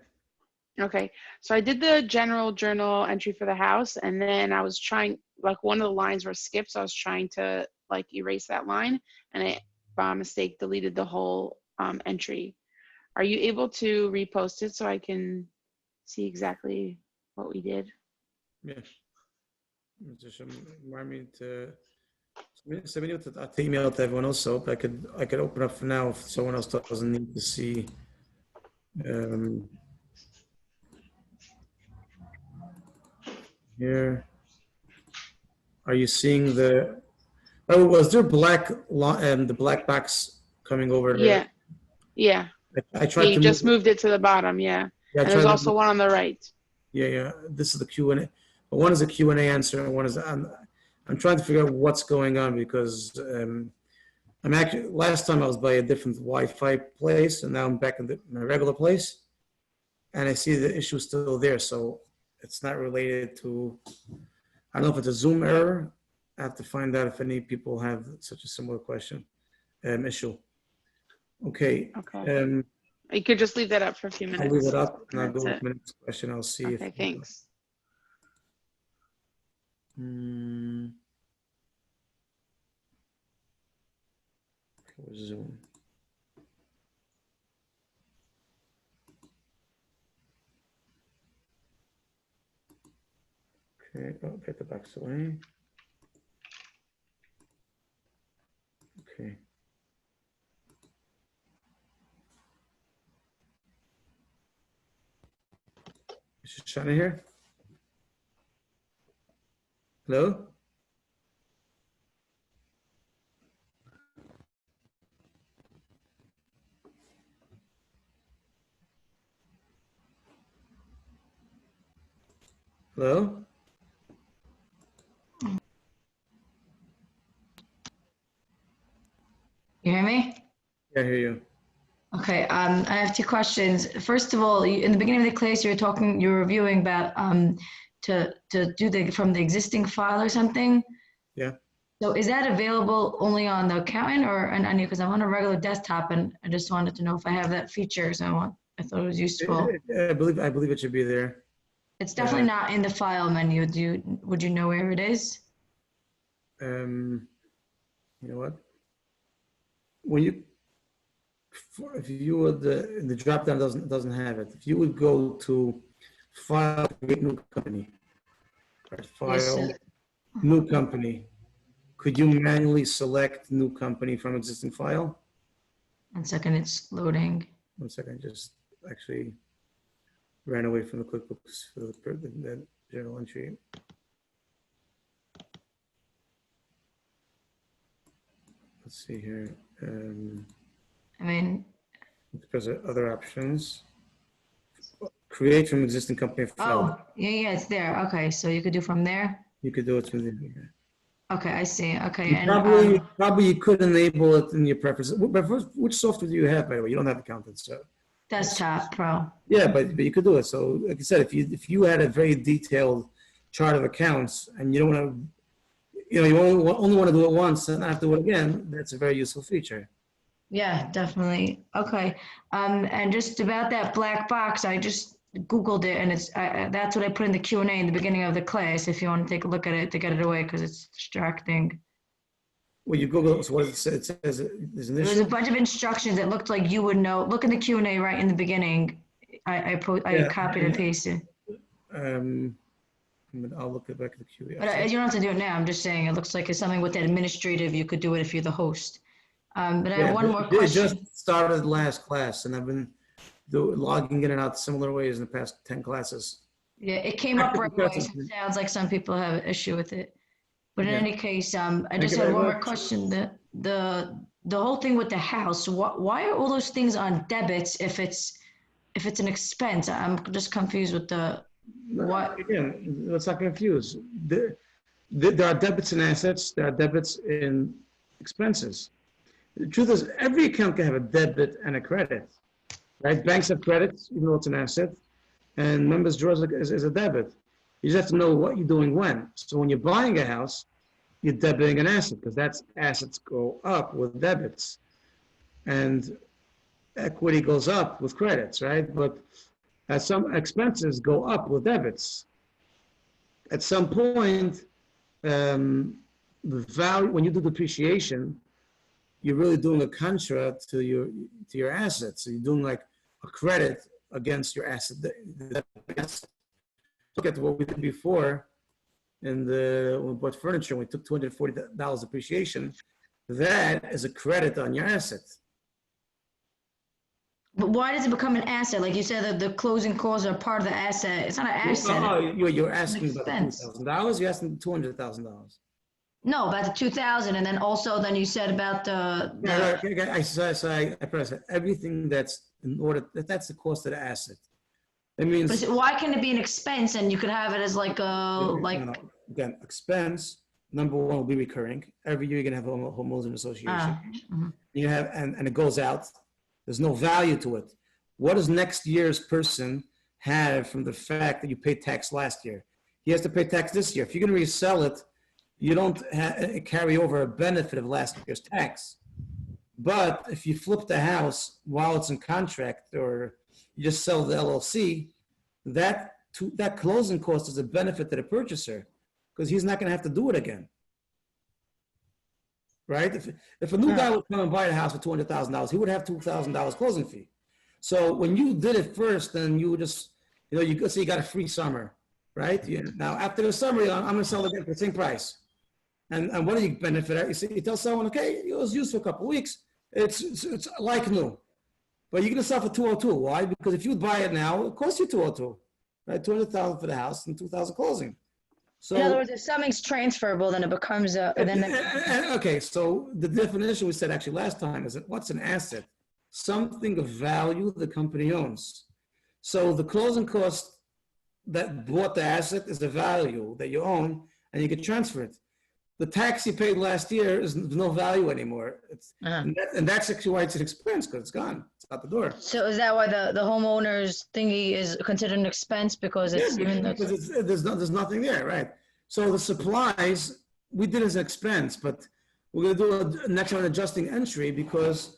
Okay, so I did the general journal entry for the house, and then I was trying, like one of the lines were skipped, so I was trying to like erase that line, and it by mistake deleted the whole entry. Are you able to repost it so I can see exactly what we did? Yeah. Just remind me to send me to email to everyone else, so I could open up for now if someone else doesn't need to see. Here, are you seeing the? Oh, was there the black box coming over? Yeah, yeah. I Yeah, tried you to just move. moved it to the bottom, yeah. Yeah, I And there's tried also one on the right. Yeah. This is the Q&A. But one is a Q&A answer, and one is I'm trying to figure out what's going on because I'm actually last time I was by a different Wi-Fi place, and now I'm back in my regular place, and I see the issue still there. So it's not related to. I don't know if it's a Zoom error. I have to find out if any people have such a similar issue. Okay. Okay. You could just leave that up for a few minutes. I'll leave it up and I'll That's go it. with my next question. I'll see Okay, thanks. Zoom. Okay, get the box away. Okay. Is Shana here? Hello? Hello? You hear me? Yeah, I hear you. Okay, I have 2 questions. First of all, in the beginning of the class, you were reviewing about to do from the existing file or something. Yeah. So is that available only on the accountant or on you? Because I'm on a regular desktop and I just wanted to know if I have that feature. So I thought it was useful. I believe it should be there. It's definitely not in the file menu. Would you know where it is? You know what? when you, if you would, the drop down doesn't have it. If you would go to file, create new company, right, file, new company, could you manually select new company from existing file? 1 second, it's loading. 1 second, just actually ran away from the QuickBooks for the journal entry. Let's see here. I mean, Because of other options. Create from existing company file. oh, yeah, it's there. Okay, so you could do from there. You could do it from there. Okay, I see. Okay, You and probably you could enable it in your preferences. But first, which software do you have, by the way? You don't have accountant, so. Desktop Pro. Yeah, but you could do it. So, like I said, if you had a very detailed chart of accounts and you don't want to, you only want to do it once and not have to do it again, that's a very useful feature. Yeah, definitely. Okay, and just about that black box, I just Googled it, and it's that's what I put in the Q&A in the beginning of the class. If you want to take a look at it to get it away, because it's distracting. Well, you Google it, so what does it say? It says there's an There was issue. a bunch of instructions. It looked like you would know. Look in the Q&A right in the beginning. I copied and pasted. I'll look it back at the Q&A. But you don't have to do it now. I'm just saying it looks like it's something with that administrative. You could do it if you're the host. But I have one more It question. just started last class, and I've been logging in and out similar ways in the past 10 classes. Yeah, it came up right away. So it sounds like some people have an issue with it. But in any case, I just had one more question. The whole thing with the house. Why are all those things on debits if it's an expense? I'm just confused with the what. Again, let's not confuse. There are debits in assets. There are debits in expenses. The truth is, every account can have a debit and a credit, right? Banks have credits, even though it's an asset, and members' drawers is a debit. You just have to know what you're doing when. So when you're buying a house, you're debiting an asset because that's assets go up with debits, and equity goes up with credits, right? But some expenses go up with debits. At some point, the value, when you do depreciation, you're really doing a contra to your assets. So you're doing like a credit against your asset. Look at what we did before when we bought furniture, we took $240 depreciation. That is a credit on your asset. But why does it become an asset? Like you said, that the closing costs are part of the asset. It's not an asset. Oh, you're asking about expense. $2,000. You're asking $200,000. No, about the 2,000, and then also then you said about the Yeah, I said everything that's in order. That's the cost of the asset. It means. But why can it be an expense and you could have it as like a Again, expense number one will be recurring. Every year you're gonna have a homeowners association. You have and it goes out. There's no value to it. What does next year's person have from the fact that you paid tax last year? He has to pay tax this year. If you're gonna resell it, you don't carry over a benefit of last year's tax. But if you flip the house while it's in contract or you just sell the LLC, that closing cost is a benefit to the purchaser because he's not going to have to do it again. Right? If a new guy would come and buy a house for $200,000, he would have $2,000 closing fee. So when you did it first, then you would just, you say you got a free summer, right? Now after the summer, I'm going to sell it again for the same price. And what do you benefit? You tell someone, okay, it was used for a couple of weeks. It's like new. But you're going to sell for $202. Why? Because if you buy it now, it costs you $202. Right? $200,000 for the house and $2,000 closing. So in other words, if something's transferable, then it becomes a okay, so the definition we said actually last time is that what's an asset? Something of value the company owns. So the closing cost that bought the asset is the value that you own and you can transfer it. The tax you paid last year is no value anymore. And that's actually why it's an expense because it's gone. It's out the door. So is that why the homeowners thingy is considered an expense because it's because there's nothing there, right? So the supplies we did as an expense, but we're going to do a next one adjusting entry because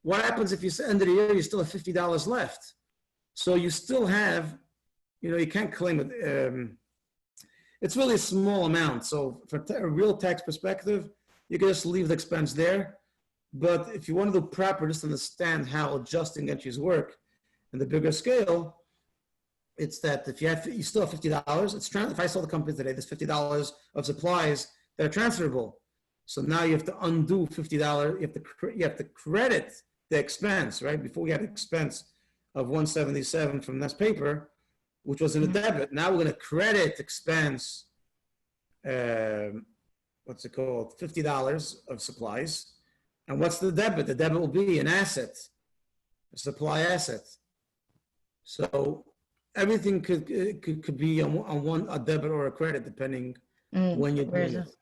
what happens if you end of the year you still have $50 left? So you still have, you can't claim it. It's really a small amount. So for a real tax perspective, you can just leave the expense there. But if you want to do proper, just understand how adjusting entries work in the bigger scale, it's that if you still have $50, if I sold the company today, there's $50 of supplies that are transferable. So now you have to undo $50. You have to credit the expense, right? Before we had expense of 177 from this paper, which was in a debit. Now we're going to credit expense, what's it called? $50 of supplies. And what's the debit? The debit will be an asset, a supply asset. So everything could be on a debit or a credit, depending when you're doing it.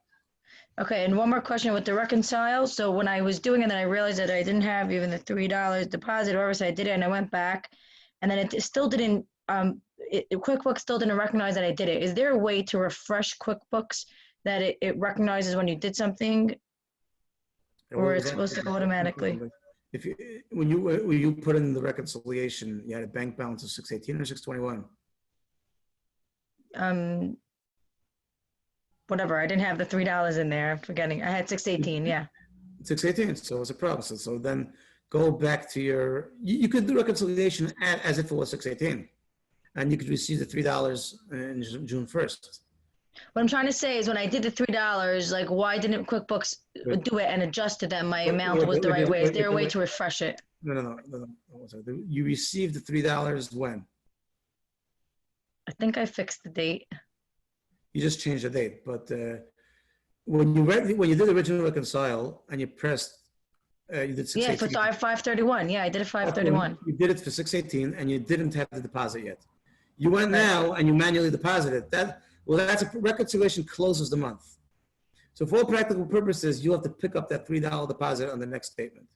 Okay, and one more question with the reconcile. So when I was doing it, then I realized that I didn't have even the $3 deposit, or so I did it, and I went back, and then it still didn't. QuickBooks still didn't recognize that I did it. Is there a way to refresh QuickBooks that it recognizes when you did something, or it's supposed to automatically? If when you put in the reconciliation, you had a bank balance of 618 or 621. Whatever. I didn't have the $3 in there. I'm forgetting. I had 618. Yeah. 618. So it's a problem. So then go back to you could do reconciliation as if it was 618, and you could receive the $3 in June 1st. What I'm trying to say is when I did the $3, like, why didn't QuickBooks do it and adjust it that my amount was the right way? Is there a way to refresh it? No. You received the $3 when? I think I fixed the date. You just changed the date, but when you did the original reconcile and you pressed, you did 618. Yeah, for 531. Yeah, I did it 531. You did it for 618 and you didn't have the deposit yet. You went now and you manually deposited that. Well, that's a reconciliation closes the month. So for all practical purposes, you'll have to pick up that $3 deposit on the next statement.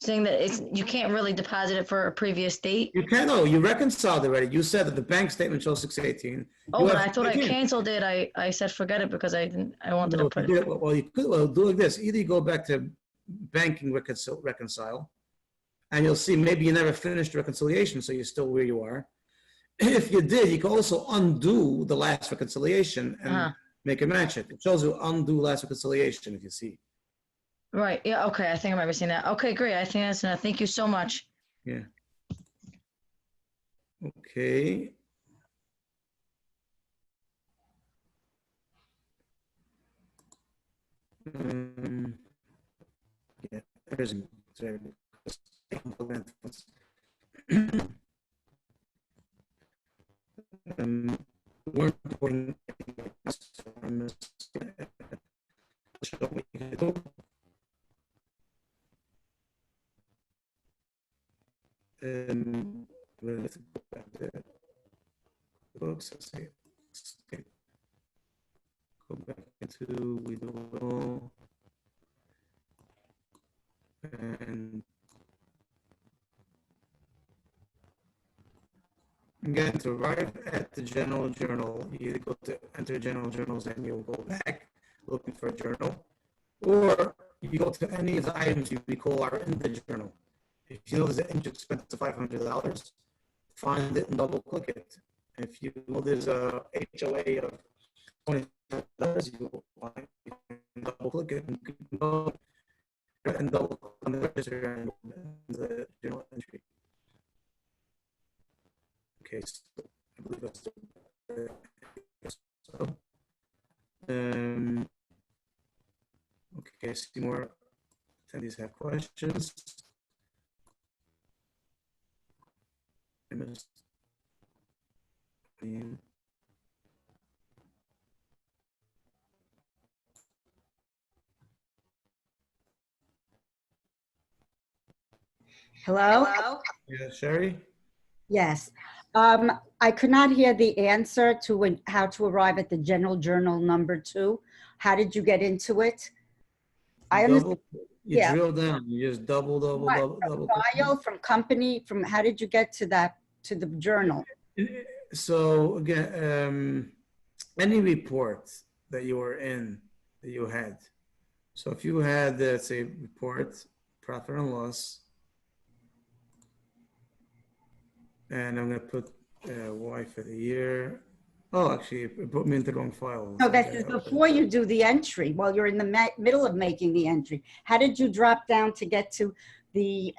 Saying that you can't really deposit it for a previous date? You can, no, you reconciled already. You said that the bank statement shows 618. Oh, but I thought I canceled it. I said forget it because I wanted to put it. Well, you could do like this. Either you go back to banking reconcile, and you'll see maybe you never finished reconciliation, so you're still where you are. If you did, you can also undo the last reconciliation and make it match it. It shows you undo last reconciliation if you see. Right. Yeah. Okay. I think I remember seeing that. Okay. Great. I think that's enough. Thank you so much. Yeah. Okay. Yeah. There's we're reporting let's go back to books. Let's see. Okay. Go back into we do it all. And again, to arrive at the general journal, you either go to enter general journals and you'll go back looking for a journal, or you go to any of the items you recall are in the journal. If you know there's an interest expense of $500, find it and double click it. If you know there's a HOA of $20, you find it and double click it and go and double click on the register and the journal entry. Okay, so I believe that's so. Okay, see more attendees have questions. I missed. Hello? Yeah, Sherry? Yes. I could not hear the answer to how to arrive at the general journal number 2. How did you get into it? I understand. You drill down. You just double. File from company, how did you get to that, to the journal? So again, any report that you were in, that you had. So if you had, let's say, report, profit and loss, and I'm going to put Y for the year, Oh, actually, it put me into the wrong file. No, this is before you do the entry, while you're in the middle of making the entry. How did you drop down to get to the,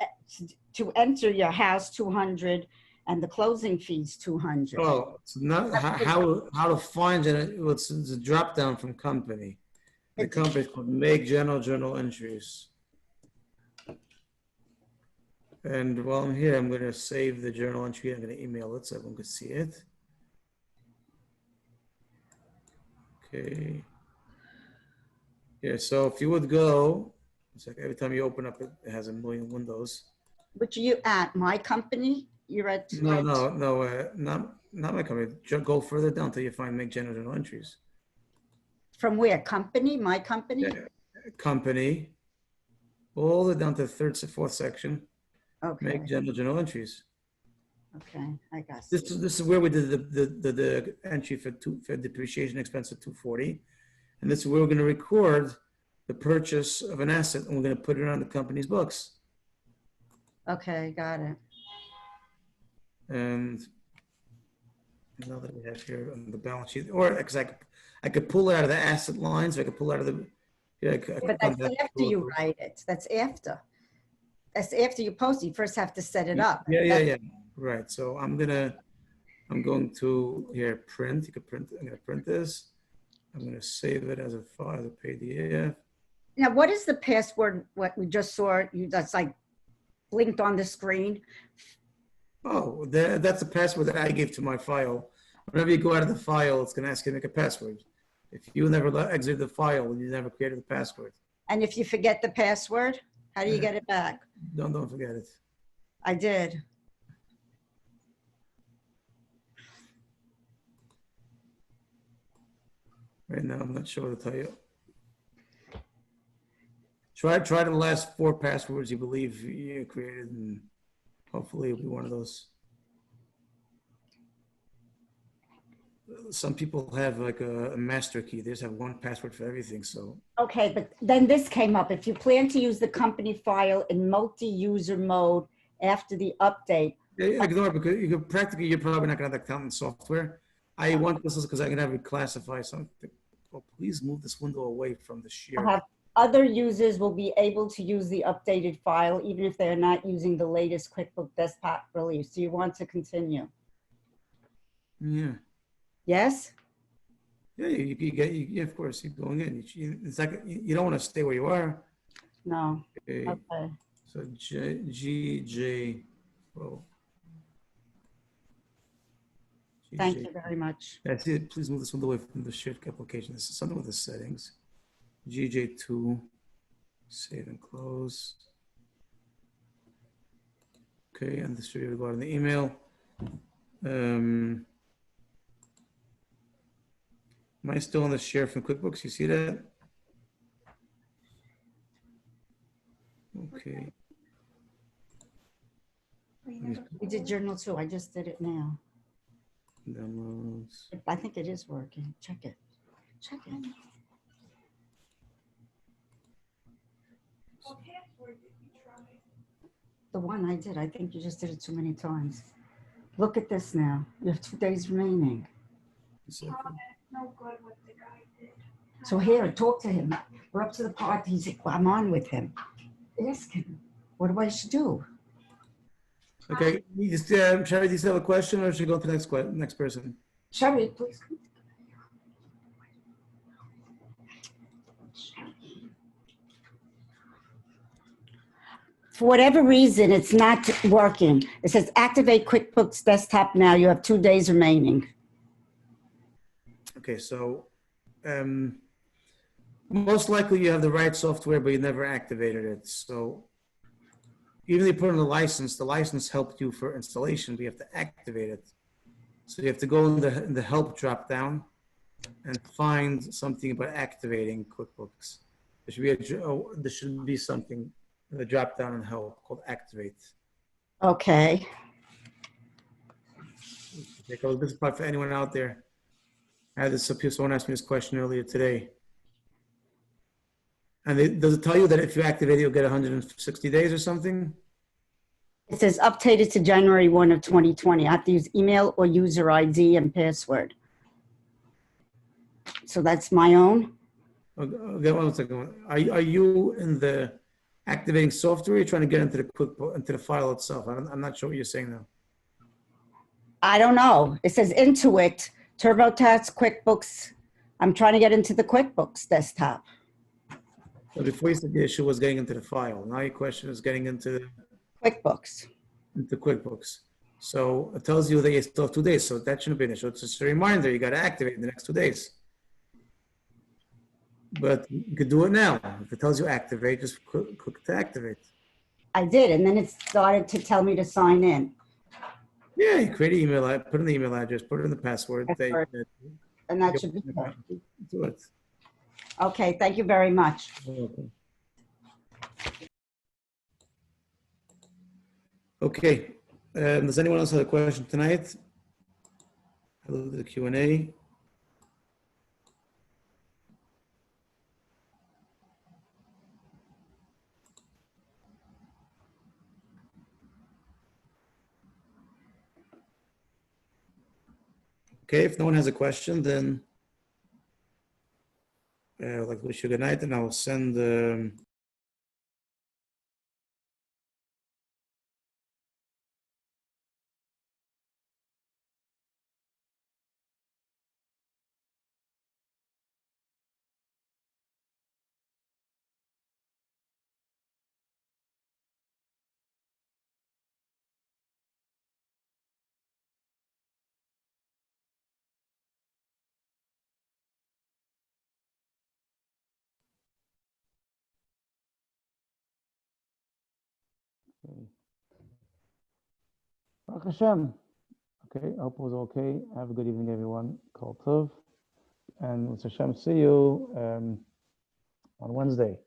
to enter your house 200 and the closing fees 200? Oh, it's not how to find it. It's a drop down from company. The company is called Make General Journal Entries. And while I'm here, I'm going to save the journal entry. I'm going to email it so everyone can see it. Okay. Yeah, so if you would go, it's like every time you open up it, it has a million windows. Which are you at? My company? You're at? No, not my company. Go further down till you find Make General Journal Entries. From where? Company? My company? Yeah. Company. All the way down to the fourth section. Okay. Make General Journal Entries. Okay, I got it. This is where we did the entry for depreciation expense of 240, and this is where we're going to record the purchase of an asset, and we're going to put it on the company's books. Okay, got it. And now that we have here on the balance sheet, or because I could pull it out of the asset lines, I could pull it out of the. Yeah, But that's after you write it. That's after. That's after you post it. You first have to set it up. Yeah. Right. So I'm going to here print. You can print. I'm going to print this. I'm going to save it as a file, as a PDF. Now, what is the password? What we just saw? That's like blinked on the screen. Oh, that's the password that I gave to my file. Whenever you go out of the file, it's going to ask you to make a password. If you never exit the file, you never created the password. And if you forget the password, how do you get it back? Don't forget it. I did. Right now, I'm not sure what to tell you. Try the last 4 passwords you believe you created, and hopefully it'll be one of those. Some people have like a master key. They just have one password for everything. So Okay, but then this came up. If you plan to use the company file in multi-user mode after the update. ignore it because you're probably not going to have accountant software. I want this because I can have it classify something. Oh, please move this window away from the share. Other users will be able to use the updated file even if they're not using the latest QuickBooks Desktop release. Do you want to continue? Yeah. Yes? Yeah, you of course, you're going in. It's like you don't want to stay where you are. No. Okay. Okay. So GJ. Oh. Thank you very much. That's it. Please move this one away from the shared application. This is something with the settings. GJ2. Save and close. Okay, and this should be regarding the email. Am I still on the share from QuickBooks? You see that? Okay. We did journal too. I just did it now. Downloads. I think it is working. Check it. Check it. The one I did, I think you just did it too many times. Look at this now. You have 2 days remaining. No good what the guy did. So here, talk to him. We're up to the part. He's like, well, I'm on with him. Ask him. What do I should do? Okay, Sherry, do you still have a question or should we go to the next person? Sherry, please come. For whatever reason, it's not working. It says activate QuickBooks Desktop now. You have 2 days remaining. Okay, so most likely you have the right software, but you never activated it. So even if you put in the license helped you for installation, but you have to activate it. So you have to go in the help drop down and find something about activating QuickBooks. There should be something in the drop down and help called activate. Okay. This is probably for anyone out there. I had this up here, someone asked me this question earlier today. And does it tell you that if you activate it, you'll get 160 days or something? It says updated to January 1 of 2020. I have to use email or user ID and password. So that's my own. Okay, one second. Are you in the activating software? Or you're trying to get into the QuickBooks, into the file itself? I'm not sure what you're saying now. I don't know. It says Intuit, TurboTax, QuickBooks. I'm trying to get into the QuickBooks desktop. So before you said the issue was getting into the file. Now your question is getting into QuickBooks. QuickBooks. So it tells you that you still have 2 days. So that shouldn't be an issue. It's just a reminder. You got to activate in the next 2 days. But you could do it now. If it tells you activate, just click to activate. I did, and then it started to tell me to sign in. Yeah, you create an email, put in the email address, put it in the password. Password. And that should be it. Do it. Okay, thank you very much. Okay. Does anyone else have a question tonight? I'll do the Q&A. Okay, if no one has a question, then I'd like to wish you good night, and I'll send Baruch Hashem. Okay, I hope it was okay. Have a good evening, everyone. Kol Tov. And with Hashem, see you on Wednesday.